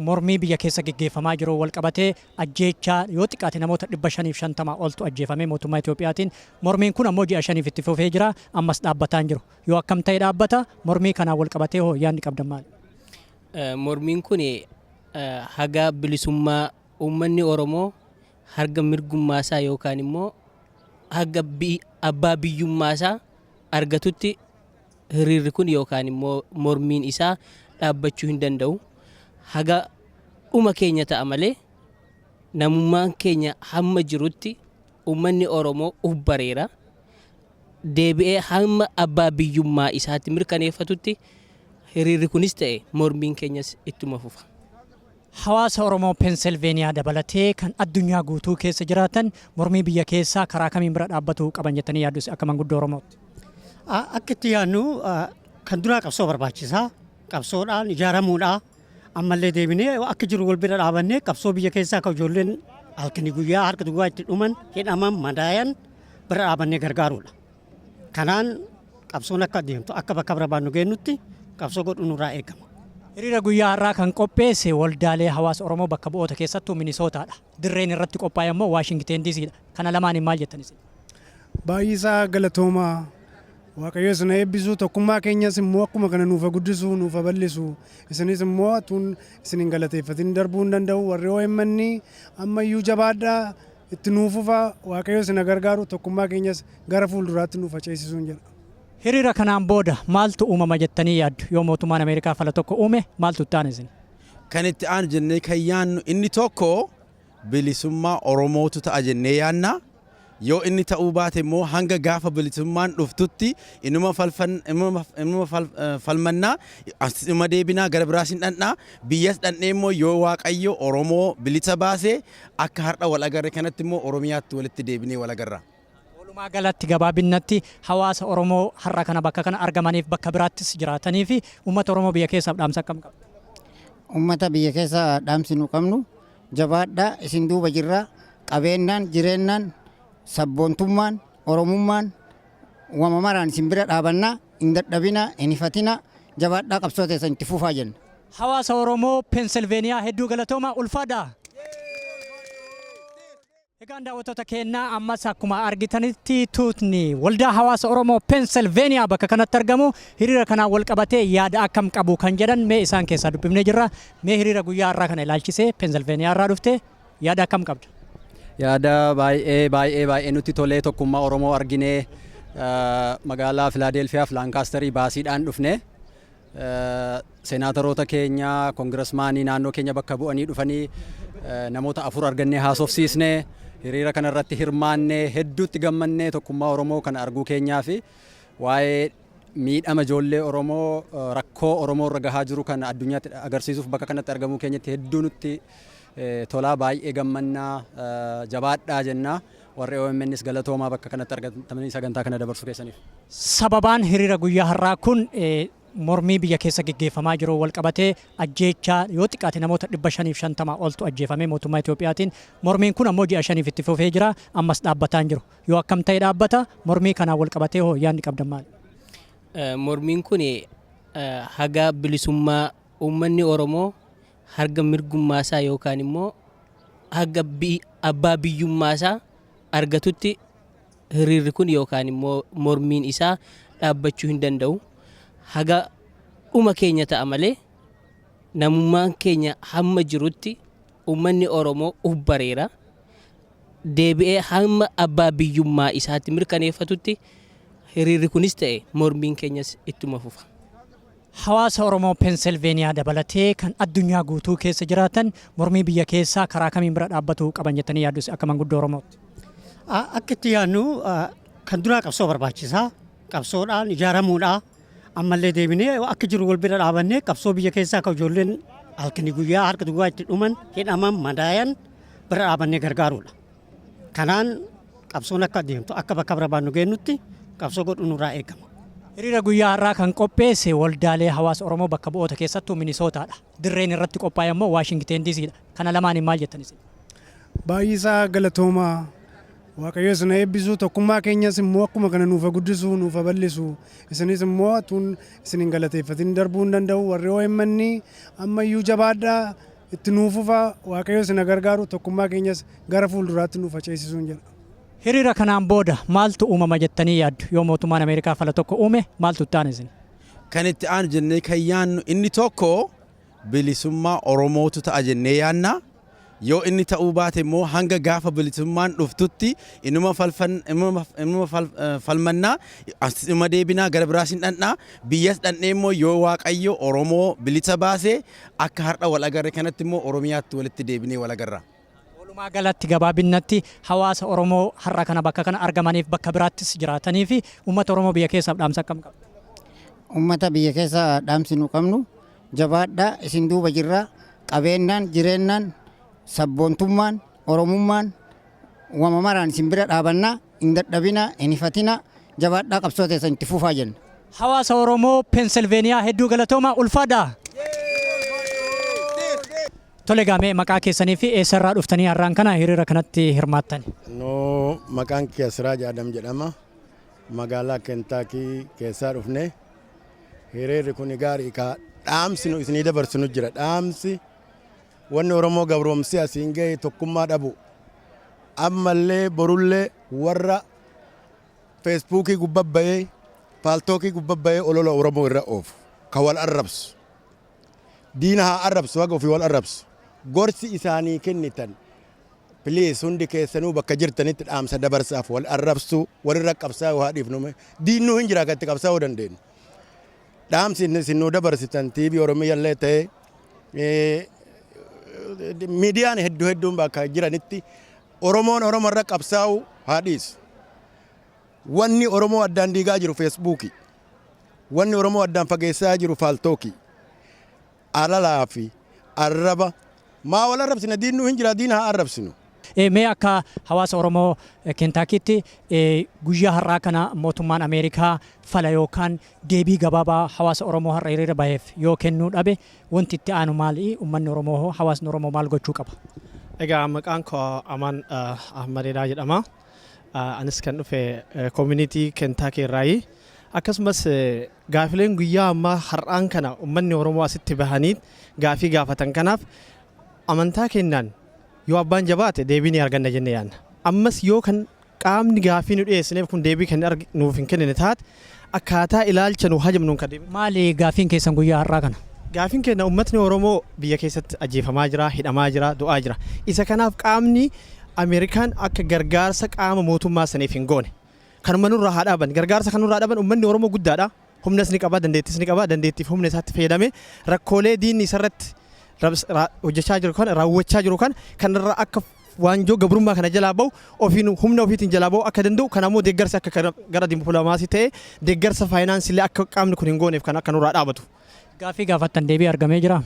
mormii biyya keessa geggeeffamaa jiru wal qabatee ajjeechaa yoo xiqqaate namoota 550 oltu ajjeefame mootummaa Itoophiyaatiin mormiin kun ammoo ji'a 5 itti fufee jira ammas dhaabbataan jiru yoo akkam ta'e dhaabbata mormii kanaan wal qabatee hoo yaadni qabdan maali? Mormiin kun haga bilisummaa uummanni Oromoo harga mirgummaasaa yookaan immoo haga abbaa biyyummaasaa argatutti hiriirri kun yookaan immoo mormiin isaa dhaabbachuu hin danda'u. Haga dhuma keenya ta'a malee namummaan keenya hamma jirutti uummanni Oromoo uf bareera deebi'ee hamma abbaa biyyummaa isaatti mirkaneeffatutti hiriirri kunis ta'e mormiin keenyas ittuma fufa. Hawaasa Oromoo Pensilveeniyaa dabalatee kan addunyaa guutuu keessa jiraatan mormii biyya keessaa karaa kamiin bira dhaabbatu qaban jettanii yaaddu akka manguddoo Oromootti? Akka itti yaadnu kan duraa qabsoo barbaachisaa qabsoodhaan ijaaramuudhaa ammallee deebinee akka jiru wal bira dhaabannee qabsoo biyya keessaa kan ijoolleen halkanii guyyaa harka duwwaa itti dhuman hidhaman madaayan bira dhaabannee gargaaruudha. Kanaan qabsoon akka adeemtu akka bakka barbaannu geennutti qabsoo godhu nurraa eegama. Hiriira guyyaa har'aa kan qopheesse waldaalee hawaasa Oromoo bakka bu'oota keessattuu Minisootaadha. Dirreen irratti qophaa'e immoo Waashingteen DCdha. Kana lamaaniin maal jettanis? Baay'isaa galatoomaa Waaqayyo isin eebbisuu tokkummaa keenyas immoo akkuma kana nuuf guddisuu nuuf bal'isu isinis immoo tun isin hin galateeffatin darbuu hin danda'u warri OMN ammayyuu jabaadhaa itti nuufufa Waaqayyo isin gargaaru tokkummaa keenyas gara fuulduraatti nuuf faceessisuun jedha. Hiriira kanaan booda maaltu uumama jettanii yaaddu? Yoo mootummaan Ameerikaa fala tokko uume maaltu itti aanu isin? Kan itti aanu jennee kan yaannu inni tokko bilisummaa Oromootu ta'a jennee yaanna. Yoo inni ta'uu baate immoo hanga gaafa bilisummaan dhuftutti inuma falmannaa asuma deebinaa gara biraas hin dhandhaa biyyas dhandhee immoo yoo Waaqayyo Oromoo bilisa baasee akka har'a wal agarre kanatti immoo Oromiyaatti walitti deebinee wal agarra. Walumaa galatti gabaabinnatti hawaasa Oromoo har'a kana bakka kana argamaniif bakka biraattis jiraatanii fi uummata Oromoo biyya keessaaf dhaamsa akkam qabdu? Uummata biyya keessaa dhaamsi nu qabnu jabaadhaa isin duuba jirra qabeennaan jireennaan sabboontummaan Oromummaan wama maraan isin bira dhaabannaa hin dadhabinaa hin ifatinaa jabaadhaa qabsoo teessan itti fufaa jenna. Hawaasa Oromoo Pensilveeniyaa hedduu galatoomaa ulfaadhaa. Egaan daawwattoota keenyaa ammas akkuma argitanitti tuutni waldaa hawaasa Oromoo Pensilveeniyaa bakka kanatti argamu hiriira kanaan wal qabatee yaada akkam qabu kan jedhan mee isaan keessaa dubbifnee jirra. Mee hiriira guyyaa har'aa kana ilaalchisee Pensilveeniyaa irraa dhufte yaada akkam qabda? Yaada baay'ee nutti tolee tokkummaa Oromoo arginee magaalaa Filaadelfiyaa fi Laankasterii baasiidhaan dhufne seenaataroota keenya koongiresmaanii naannoo keenya bakka bu'anii dhufanii namoota 4 argannee haasofsiisnee hiriira kana irratti hirmaannee hedduutti gammannee tokkummaa Oromoo kana arguu keenyaa fi waa'ee miidhama ijoollee Oromoo rakkoo Oromoo irra gahaa jiru kan addunyaatti agarsiisuuf bakka kanatti argamuu keenyatti hedduu nutti tolaa baay'ee gammannaa jabaadhaa jennaa warri OMNs galatoomaa bakka kanatti argamanii sagantaa kana dabarsuu keessaniif. Sababaan hiriira guyyaa har'aa kun mormii biyya keessa geggeeffamaa jiru wal qabatee ajjeechaa yoo xiqqaate namoota 550 oltu ajjeefame mootummaa Itoophiyaatiin mormiin kun ammoo ji'a 5 itti fufee jira ammas dhaabbataan jiru yoo akkam ta'e dhaabbata mormii kanaan wal qabatee hoo yaadni qabdan maali? Mormiin kun haga bilisummaa uummanni Oromoo harga mirgummaasaa yookaan immoo haga abbaa biyyummaasaa argatutti hiriirri kun yookaan immoo mormiin isaa dhaabbachuu hin danda'u. Haga dhuma keenya ta'a malee namummaan keenya hamma jirutti uummanni Oromoo uf bareera deebi'ee hamma abbaa biyyummaa isaatti mirkaneeffatutti hiriirri kunis ta'e mormiin keenyas ittuma fufa. Hawaasa Oromoo Pensilveeniyaa dabalatee kan addunyaa guutuu keessa jiraatan mormii biyya keessaa karaa kamiin bira dhaabbatu qaban jettanii yaaddu akka manguddoo Oromootti? Akka itti yaadnu kan duraa qabsoo barbaachisaa qabsoodhaan ijaaramuudhaa ammallee deebinee akka jiru wal bira dhaabannee qabsoo biyya keessaa kan ijoolleen halkanii guyyaa harka duwwaa itti dhuman hidhaman madaayan bira dhaabannee gargaaruudha. Kanaan qabsoon akka adeemtu akka bakka barbaannu geennutti qabsoo godhu nurraa eegama. Hiriira guyyaa har'aa kan qopheesse waldaalee hawaasa Oromoo bakka bu'oota keessattuu Minisootaadha. Dirreen irratti qophaa'e immoo Waashingteen DCdha. Kana lamaaniin maal jettanis? Baay'isaa galatoomaa Waaqayyo isin eebbisu tokkummaa keenyas immoo akkuma kana nuuf guddisuu nuuf bal'isu isinis immoo tun isin galateeffatin darbuu hin danda'u warri OMN ammayyuu jabaadhaa itti nuufufa Waaqayyo isin gargaaru tokkummaa keenyas gara fuulduraatti nuuf ceesisuun jedha. Hiriira kanaan booda maaltu uumama jettanii yaaddu? Yoo mootummaan Ameerikaa fala tokko uume maaltu itti aanu isin? Kan itti aanu jennee kan yaannu inni tokko bilisummaa Oromootu ta'a jennee yaanna. Yoo inni ta'uu baate immoo hanga gaafa bilisummaan dhuftutti inuma falmannaa asuma deebinaa gara biraas hin dhandhaa biyyas dhandhee immoo yoo Waaqayyo Oromoo bilisa baase akka har'a wal agarre kanatti immoo Oromiyaatti walitti deebinee wal agarra. Walumaa galatti gabaabinatti hawaasa Oromoo har'a kana bakka kana argamaniif bakka biraattis jiraatanii fi uummata Oromoo biyya keessaaf dhaamsa akkam qabdu? Uummata biyya keessa dhaamsi nu qabnu jabaadhaa isin duuba jirra qabeennaan jireennaan sabboontummaan Oromummaan wama maraan isin bira dhaabannaa hin dadhabina hin ifatina jabaadhaa qabsoo teessan itti fufaa jenna. Hawaasa Oromoo Pensilveeniyaa hedduu galatoomaa ulfaadhaa. Tole gaamee maqaa keessanii fi eessarraa dhuftanii har'aan kana hiriira kanatti hirmaattan? No maqaan kee Siraaj Adam jedhama. Magaalaa Kentaakii keessaa dhufne. Hiriirri kun gaarii ka dhaamsi nu isinii dabarsinu jira. Dhaamsi wanni Oromoo gabroomsi asiin ga'e tokkummaa dhabu. Ammallee borullee warra Feesbuukii gubbabbayee Paaltookii gubbabbayee olola Oromoo irra oofu. Ka wal arrabsu. Diina haa arrabsu haga ofii wal arrabsu. Gorsi isaanii kennitan. Please hundi keessanuu bakka jirtanitti dhaamsa dabarsaaf wal arrabsu walirra qabsaa'uu haa dhiifnu. Diinnuu hin jira akkatti qabsaa'uu dandeenyu. Dhaamsi isin nu dabarsitan TV Oromiyaallee ta'ee miidiyaan hedduun bakka jiranitti Oromoon Oromoorra qabsaa'uu haa dhiisu. Wanni Oromoo addaan diigaa jiru Feesbuukii. Wanni Oromoo addaan fageessaa jiru Paaltookii. Alalaa fi arraba maa wal arrabsina diinnuu hin jira diina haa arrabsinu. Mee akka hawaasa Oromoo Kentaakiitti guyyaa har'aa kana mootummaan Ameerikaa fala yookaan deebii gabaabaa hawaasa Oromoo har'a hiriira baheef yoo kennuu dhabe wanti itti aanu maali? Uummanni Oromoo hawaasni Oromoo maal gochuu qaba? Egaa maqaan koo Amaan Ahmadiidhaa jedhama. Anis kan dhufe koomunitii Kentaakii irraayi. Akkasumas gaafileen guyyaa ammaa har'aan kana uummanni Oromoo asitti bahanii gaafii gaafatan kanaaf amantaa kennaan yoo abbaan jabaate deebii ni arganna jennee yaadna. Ammas yoo kan qaamni gaafii nu dhiyeessineef kun deebii kan nuuf hin kennine taate akkaataa ilaalcha nu hajamnuun kan deebii. Maali gaafiin keessan guyyaa har'aa kana? Gaafiin keenya uummatni Oromoo biyya keessatti ajjeefamaa jira, hidhamaa jira, du'aa jira. Isa kanaaf qaamni Ameerikaan akka gargaarsa qaama mootummaa saniif hin goone. Kanuma nurraa haa dhaaban. Gargaarsa kan nurraa dhaaban uummanni Oromoo guddaadha. Humnas ni qaba, dandeettis ni qaba, dandeettiif humna isaatti fayyadame rakkoolee diinni isarratti hojjechaa jiru kan raawwachaa jiru kan kanarraa akka waanjoo gabrummaa kana jalaa bahu ofiin humna ofiitiin jalaa bahu akka danda'u kanammoo deeggarsa akka gara dippiloomaasii ta'e deeggarsa faayinaansiilee akka qaamni kun hin gooneef kan akka nurraa dhaabatu. Gaafii gaafattan deebii argamee jira.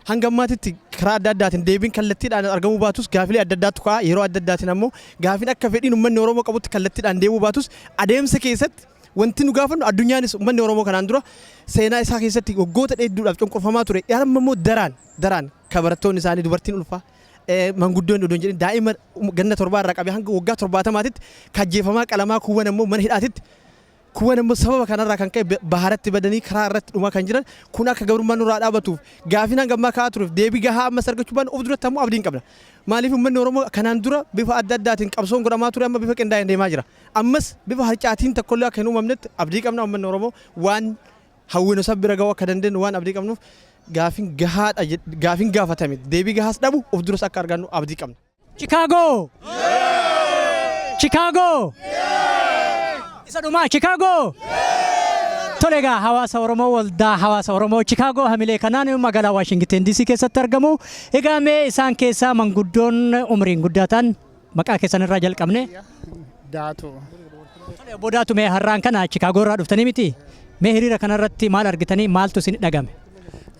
Hanga ammaatitti karaa adda addaatiin deebiin kallattiidhaan argamuu baatus gaafilee adda addaatu ka'a yeroo adda addaatiin ammoo gaafiin akka fedhiin uummanni Oromoo qabutti kallattiidhaan deemuu baatus adeemsa keessatti wanti nu gaafannu addunyaanis uummanni Oromoo kanaan dura seenaa isaa keessatti waggoota dheedduudhaaf cunqurfamaa ture. Amma immoo daraan kabarattoonni isaanii dubartiin ulfaa manguddoon odoon jedhin daa'ima ganna 7 irraa qabee hanga waggaa 70titti kajjeefamaa qalamaa kuwwan ammoo mana hidhaatitti kuwwan ammoo sababa kanarraa kan ka'e baharatti badanii karaa irratti dhumaa kan jiran kun akka gabrummaan nurraa dhaabatuuf gaafiin hanga ammaa ka'aa tureef deebii gahaa ammas argachuu baannu of duratti ammoo abdiin qabna. Maaliif uummanni Oromoo kanaan dura bifa adda addaatiin qabsoon godhamaa ture amma bifa qindaa'een deemaa jira. Ammas bifa harcaatiin tokkollee akka hin uumamnetti abdii qabna uummanni Oromoo waan hawwinu isa bira ga'uu akka dandeenyu waan abdii qabnuuf gaafiin gahaadha gaafiin gaafatame deebii gahaas dhabu of duras akka argannu abdii qabna. Chicago! Chicago! Isa dhumaa Chicago! Tole egaa hawaasa Oromoo waldaa hawaasa Oromoo Chicago hamilee kanaan magaalaa Washington DC keessatti argamu. Egaa mee isaan keessaa manguddoon umriin guddatan maqaa keessan irraa jalqabne. Daatu. Obbo Daatu mee har'aan kana Chicago irraa dhuftanii miti? Mee hiriira kanarratti maal argitanii maaltu isin dhagame?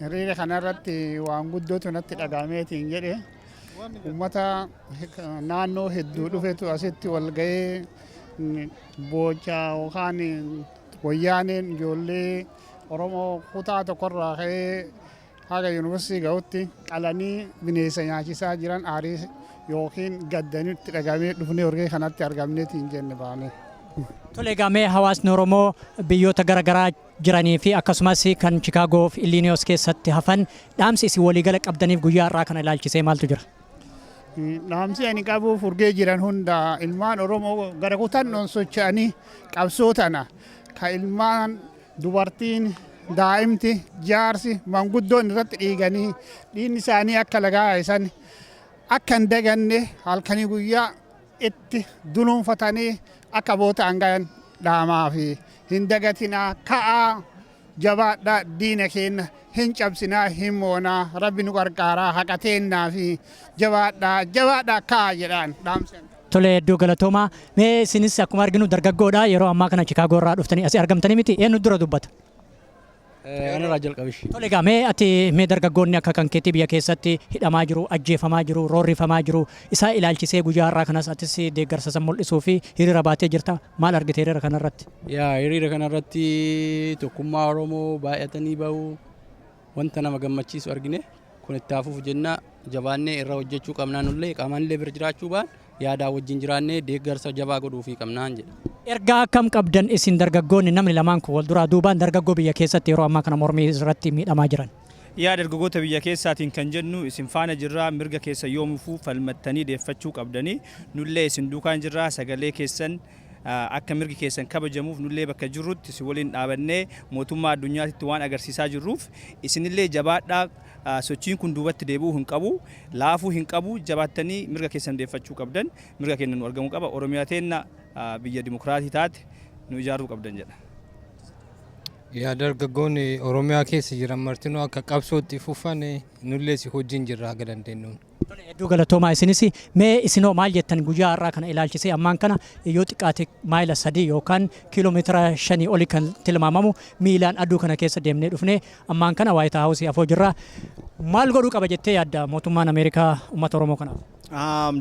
Hiriira kanarratti waan guddootu natti dhagameetiin jedhe uummata naannoo hedduu dhufetu asitti wal ga'ee boochaa yookaan wayyaaneen ijoollee Oromoo kutaa tokkorraa ka'ee haga yuunivarsiitii ga'utti qalanii bineensa nyaachisaa jiran aarii yookiin gaddanitti dhagamee dhufnee wargee kanatti argamneetiin jenne baane. Tole egaa hawaasni Oromoo biyyoota garaagaraa jiranii fi akkasumas kan Chicaagoo fi Illinois keessatti hafan dhaamsi isin waliigala qabdaniif guyyaa har'aa kana ilaalchisee maaltu jira? Dhaamsi ani qabuuf urgee jiran hunda ilmaan Oromoo gara kutannoon socho'anii qabsoo tana ka ilmaan dubartiin daa'imti jaarsi manguddoon irratti dhiiganii dhiigni isaanii akka lagaa isan akka hin daganne halkanii guyyaa itti dunuunfatanii akka bootaan gahan dhaamaa fi hin dagatinaa ka'aa jabaadhaa diina keenya hin cabsinaa hin moonaa rabbi nu gargaaraa haqateennaa fi jabaadhaa ka'aa jedhaan dhaamsan. Tole hedduu galatoomaa. Mee isinis akkuma arginu dargaggoodha yeroo ammaa kana Chicaagoo irraa dhuftanii asii argamtanii miti eenyu dura dubbata? Ana Raajal Qabish. Tole egaa mee dargaggoonni akka kan keetii biyya keessatti hidhamaa jiru, ajjeefamaa jiru, roorrifamaa jiru isaa ilaalchisee guyyaa har'aa kanas atis deeggarsa san mul'isuu fi hiriira baatee jirta. Maal argite hiriira kanarratti? Hiriira kanarratti tokkummaa Oromoo baay'atanii bahu wanta nama gammachiisu argine kun itti hafuuf jenna jabaannee irra hojjechuu qabnaa nullee qaamanillee bira jiraachuu baan yaadaa wajjin jiraannee deeggarsa jabaa godhuufii qabnaan jedha. Ergaa akkam qabdan isin dargaggoonni namni lamaan kun wal duraa duubaan dargaggoo biyya keessatti yeroo ammaa kana mormii irratti miidhamaa jiran? Yaa dargaggoota biyya keessaatiin kan jennu isin faana jirraa mirga keessa yoomufuu falmattanii deeffachuu qabdanii nullee isin duukaan jirraa sagalee keessan akka mirgi keessan kabajamuuf nullee bakka jirrutti isin waliin dhaabannee mootummaa addunyaatti waan agarsiisaa jirruuf isinillee jabaadhaa sochiin kun duubatti deebi'uu hin qabu laafuu hin qabu jabaattanii mirga keessan deeffachuu qabdan mirga keenya nu argamuu qaba Oromiyaa teenna biyya dimokiraatii taate nu ijaaruu qabdan jedha. Yaa dargaggoonni Oromiyaa keessa jiran martinuu akka qabsootti fufan nullee si hojiin jirra haga dandeenyuun. Hedduu galatoomaa isinis mee isinoo maal jettan guyyaa har'aa kana ilaalchisee ammaan kana yoo xiqqaate maayila 3 yookaan kiiloomeetira 5 oli kan tilmaamamu miilaan aduu kana keessa deemnee dhufnee ammaan kana White House afoo jirra. Maal godhuu qaba jettee yaadda mootummaan Ameerikaa uummata Oromoo kanaaf?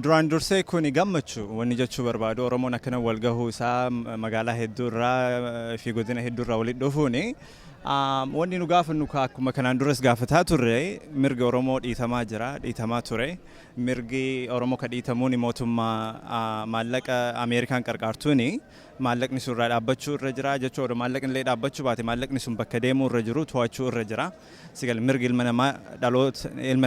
Duraan dursee kun gammachuu wanni jechuu barbaadu Oromoon akkana wal gahuu isaa magaalaa hedduurraa fi godina hedduurraa walitti dhufuuni. Wanni nu gaafannu akkuma kanaan duras gaafataa turre mirgi Oromoo dhiitamaa ture. Mirgi Oromoo ka dhiitamuun mootummaa maallaqa Ameerikaan qarqaartuuni maallaqni sun irraa dhaabbachuu irra jira jechuudha. Maallaqni illee dhaabbachuu baate maallaqni sun bakka deemuu irra jiru to'achuu irra jira. Sigal mirgi ilma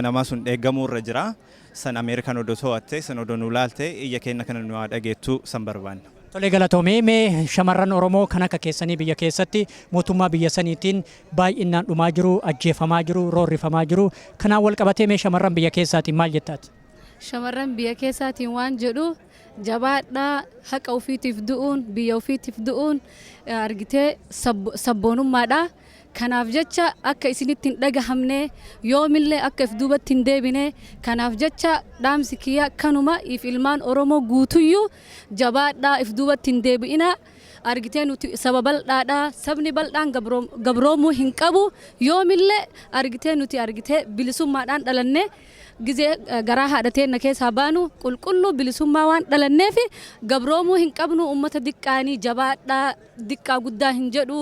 namaa sun eeggamuu irra jira. San Ameerikaan odoo to'atte san odoo nu laalte iyya keenya kana nu dhageettuu san barbaanna. Tole galatoomee mee shamarran Oromoo kan akka keessanii biyya keessatti mootummaa biyya saniitiin baay'inaan dhumaa jiru, ajjeefamaa jiru, roorrifamaa jiru. Kanaan wal qabatee mee shamarran biyya keessaatiin maal jettaati? Shamarran biyya keessaatiin waan jedhu jabaadhaa haqa ofiitiif du'uun biyya ofiitiif du'uun argitee sabboonummaadha. Kanaaf jecha akka isinitti hin dhagahamne yoomillee akka if duubatti hin deebine kanaaf jecha dhaamsi kiyya kanuma if ilmaan Oromoo guutuyyuu jabaadhaa if duubatti hin deebi'ina argitee nuti saba bal'aadha sabni bal'aan gabroomuu hin qabu yoomillee argitee nuti argitee bilisummaadhaan dhalanne gizee garaa haadhateen keessaa baanu qulqulluu bilisummaa waan dhalanneef gabroomuu hin qabnu ummata diqqaanii jabaadhaa diqqaa guddaa hin jedhu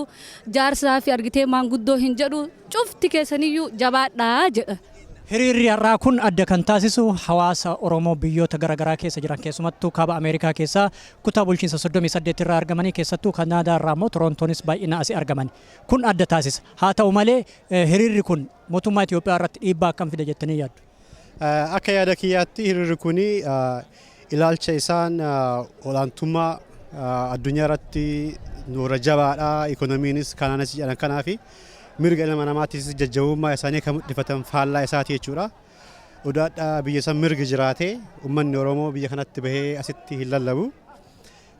jaarsaa fi argitee maanguddoo hin jedhu cufti keessaniyyuu jabaadhaa jedha. Hiriirri har'aa kun adda kan taasisu hawaasa Oromoo biyyoota garaagaraa keessa jiran keessumattuu kaaba Ameerikaa keessaa kutaa bulchiinsa 38 irraa argamanii keessattuu Kanaadaa irraa immoo Torontoonis baay'ina asii argaman. Kun adda taasisa. Haa ta'u malee hiriirri kun mootummaa Itoophiyaa irratti dhiibbaa akkam fida jettanii yaaddu? Akka yaada kiyyaatti hiriirri kun ilaalcha isaan olaantummaa addunyaa irratti nuura jabaadha ikonomiinis kanaanis jedhan kanaafi mirga ilma namaatiis jajjabummaa isaanii kan mul'ifatan faallaa isaati jechuudha. Odaadha biyya san mirgi jiraatee uummanni Oromoo biyya kanatti bahee asitti hin lallabu.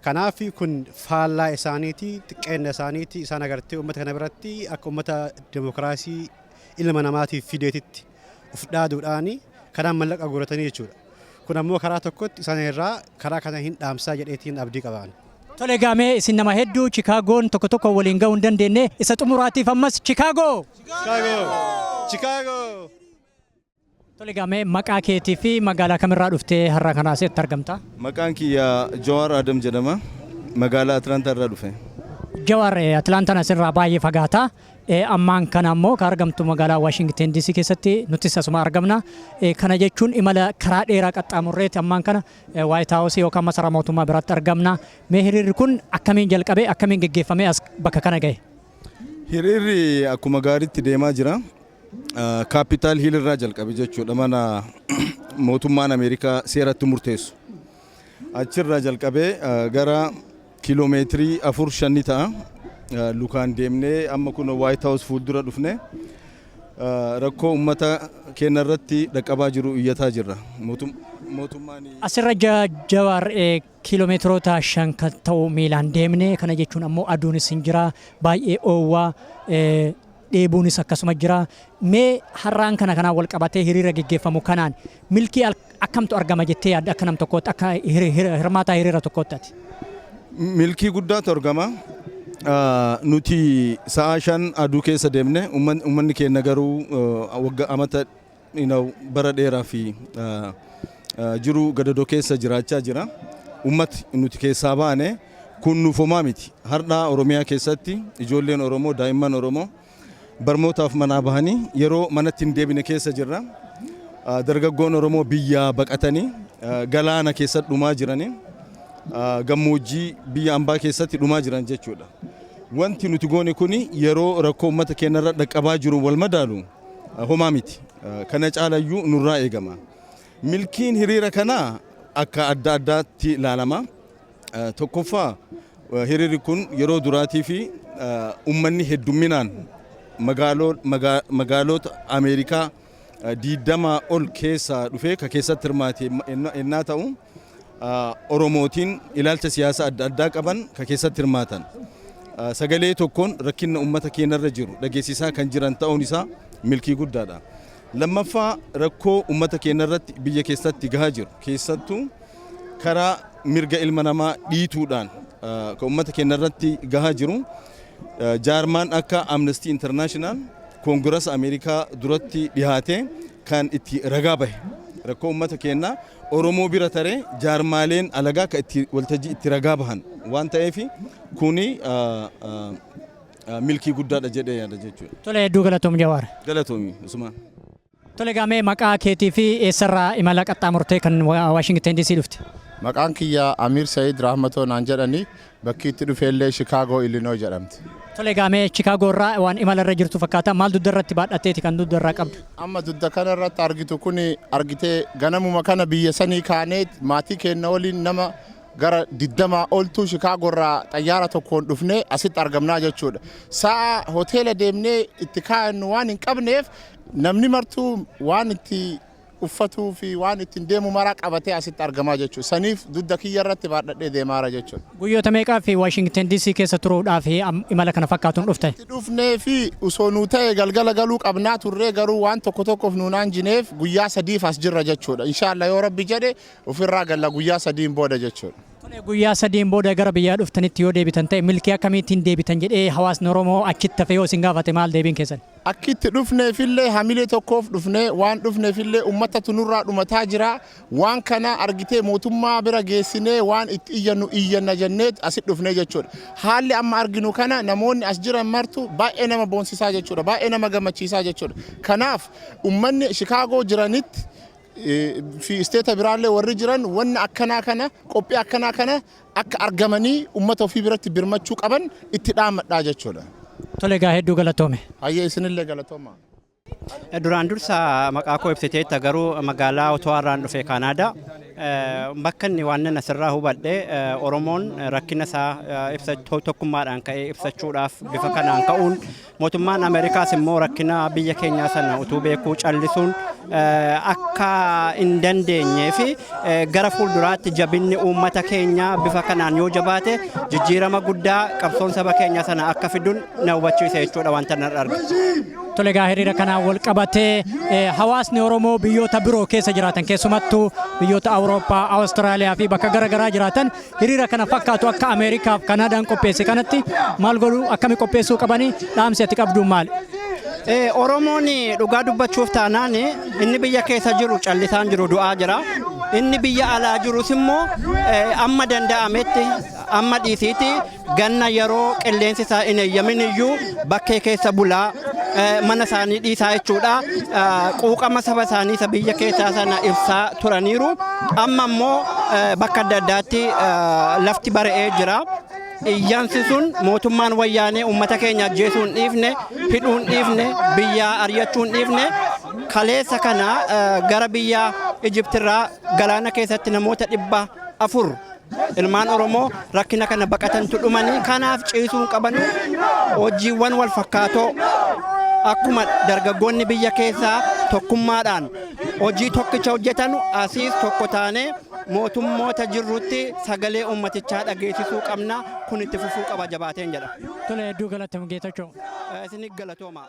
Kanaaf kun faallaa isaaniiti xiqqeenya isaaniiti isaan agartee uummata kana biratti akka uummata demokiraasii ilma namaatiif fideetitti of dhaaduudhaani kanaan mallaqa guuratanii jechuudha. Kun ammoo karaa tokkotti isaan irraa karaa kana hin dhaamsaa jedheetiin abdii qaban. Tole gaamee isin nama hedduu Chikaagoon tokko tokko waliin ga'uu hin dandeenye isa xumuraatiif ammas Chicaagoo. Tole gaamee maqaa keetii fi magaalaa kamirraa dhuftee har'a kana asitti argamta? Maqaan kiyya Jawar Adam jedhama. Magaalaa Atlantaa irraa dhufe. Jawar Atlantaan asirraa baay'ee fagaata. Ammaan kana ammoo kan argamtu magaalaa Washington DC keessatti nuti asuma argamna. Kana jechuun imala karaa dheeraa qaxxaamurreeti ammaan kana White House yookaan masaraa mootummaa biratti argamna. Mee hiriirri kun akkamiin jalqabee akkamiin geggeeffamee as bakka kana gahe? Hiriirri akkuma gaariitti deemaa jira. Capital Hill irraa jalqabe jechuudha mana mootummaan Ameerikaa seeratti murteessu. Achirraa jalqabee gara kiiloomeetirii 4-5 ta'a. Lukaan deemnee amma kun White House fuuldura dhufne rakkoo uummata keenya irratti dhaqqabaa jiru iyyataa jirra. Asirra Jawar kiiloomeetiroota 5 kan ta'u miilaan deemne kana jechuun ammoo aduunis hin jira baay'ee oowwaa dheebuunis akkasuma jira. Mee har'aan kanaan wal qabatee hiriira geggeeffamu kanaan milkii akkamtu argama jettee yaadda akka nam tokkootti akka hirmaataa hiriira tokkootti? Milkii guddaatu argama. Nuti sa'a 5 aduu keessa deemne uummanni keenya garuu waggaa amata bara dheeraa fi jiru gadadoo keessa jiraachaa jira. Uummati nuti keessaa baane kun nuuf homaa miti. Har'a Oromiyaa keessatti ijoolleen Oromoo daa'imman Oromoo barnootaaf manaa bahanii yeroo manatti hin deebine keessa jirra. Dargaggoon Oromoo biyyaa baqatanii galaana keessatti dhumaa jiranii. Gammoojjii biyya ambaa keessatti dhumaa jiran jechuudha. Wanti nuti goone kuni yeroo rakkoo uummata keenya irra dhaqqabaa jiru wal madaalu homaa miti. Kana caalayyuu nurraa eegama. Milkiin hiriira kanaa akka adda addaatti ilaalama. Tokkoffaa hiriirri kun yeroo duraatii fi uummanni heddumminaan magaalota Ameerikaa 20 ol keessa dhufee ka keessatti hirmaate ennaa ta'u. Oromootiin ilaalcha siyaasa adda addaa qaban ka keessatti hirmaatan. Sagalee tokkoon rakkina uummata keenyarra jiru dhageessisaa kan jiran ta'uun isaa milkii guddaadha. Lammaffaa rakkoo uummata keenyarratti biyya keessatti gahaa jiru keessattuu karaa mirga ilma namaa dhiituudhaan kan uummata keenyarratti gahaa jiru jaarmaan akka Amnesty International Koongirasa Ameerikaa duratti dhiyaatee kan itti ragaa bahe. Rakkoo uummata keenyaa Oromoo bira taree jaarmaaleen alagaa kan itti waltajjii itti ragaa bahan waan ta'eef kuni milkii guddaadha jedhee yaada jechuudha. Tole hedduu galatoomi Jawaar. Galatoomi Usmaan. Tole gaamee maqaa keetii fi eessarraa imala qaxxaamurtee kan Washington DC dhufte? Maqaan kiyya Amir Said Rahmatoo naan jedhani bakki itti dhufeellee Chicago Illinois jedhamti. Tole gaamee Chicago irraa waan imala irra jirtu fakkaata maal dudda irratti baadhatteeti kan dudda irraa qabdu? Amma dudda kana irratti argitu kun argitee ganamuma kana biyya sanii kaanee maatii keenya waliin nama gara 20 oltu Chicago irraa xayyaara tokkoon dhufnee asitti argamnaa jechuudha. Sa'a hoteela deemnee itti kaa'annu waan hin qabneef namni martuu waan itti uffatuu fi waan ittiin deemu maraa qabatee asitti argamaa jechuudha. Saniif dudda kiyya irratti baadhadhee deemaara jechuudha. Guyyoota meeqaa fi Washington DC keessa turuudhaaf imala kana fakkaatuun dhufte? Dhufnee fi osoo nuu ta'e galgala galuu qabnaa turree garuu waan tokkoof nuunaan jineef guyyaa 3 as jirra jechuudha. Inshaallah yoo Rabbi jedhe ofirraa galla guyyaa 3 booda jechuudha. Guyyaa 3 booda gara biyyaa dhuftanitti yoo deebitan ta'e milkii akkamiitiin deebitan jedhee hawaasni Oromoo achitti hafe yoo isin gaafate maal deebiin keessan? Akkitti dhufneefillee hamilee tokkoof dhufnee waan dhufneefillee uummata tunurraa dhumataa jira waan kana argitee mootummaa bira geessinee waan itti iyyanna jenneet asitti dhufnee jechuudha. Haalli amma arginu kana namoonni as jiran martu baay'ee nama boonsisaa jechuudha baay'ee nama gammachiisaa jechuudha. Kanaaf uummanni Chicago jiranitti fi isteeta biraallee warri jiran wanna akkanaa kana qophii akkanaa kana akka argamanii uummata ofii biratti birmachuu qaban itti dhaammadhaa jechuudha. Tole gaa hedduu galatoome. Hayyee isinillee galatooma. Duraan dursa maqaa koo ibsiteetta garuu magaalaa Ottawaarraan dhufe Kaanaadaa. Bakka inni waan asirraa hubadhe Oromoon rakkina isaa tokkummaadhaan ka'ee ibsachuudhaaf bifa kanaan ka'uun mootummaan Ameerikaas immoo rakkina biyya keenyaa sana utuu beekuu callisuun akka hin dandeenyee fi gara fuulduraatti jabinni uummata keenyaa bifa kanaan yoo jabaate jijjiirama guddaa qabsoon saba keenyaa sana akka fiduun na hubachiise jechuudha wanta nan arga. Tole gaa hiriira kanaan wal qabatee hawaasni Oromoo biyyoota biroo keessa jiraatan keessumattuu biyyoota Awurooppaa, Awustiraaliyaa fi bakka garaagaraa jiraatan hiriira kana fakkaatu akka Ameerikaaf Kanaadaan qopheesse kanatti maal godhuu akkami qopheessuu qabanii dhaamsi ati qabduun maali? Oromoon dhugaa dubbachuuf taanaan inni biyya keessa jiru callisaan jiru du'aa jira. Inni biyya alaa jirus immoo amma danda'ametti amma dhiisiiti ganna yeroo qilleensi isaa hin eeyyamin iyyuu bakkee keessa bulaa mana isaanii dhiisaa jechuudha. Quuqama saba isaanii isa biyya keessaa sana ibsaa turaniiru. Amma immoo bakka adda addaatti lafti bari'ee jira. Iyyansi sun mootummaan wayyaanee uummata keenya ajjeesuu hin dhiifne, hidhuu hin dhiifne, biyyaa ari'achuu hin dhiifne. Kaleessa kana gara biyya Ijiptirraa galaana keessatti namoota 400 ilmaan Oromoo rakkina kana baqatantu dhumanii kanaaf ciisuu hin qaban. Hojiiwwan wal fakkaatoo akkuma dargaggoonni biyya keessaa tokkummaadhaan hojii tokkicha hojjetan asiis tokko taanee mootummoota jirrutti sagalee ummatichaa dhageessisuu qabna. Kun itti fufuu qaba jabaateen jedha. Tole hedduu galatoom Geetachoo. Isin galatooma.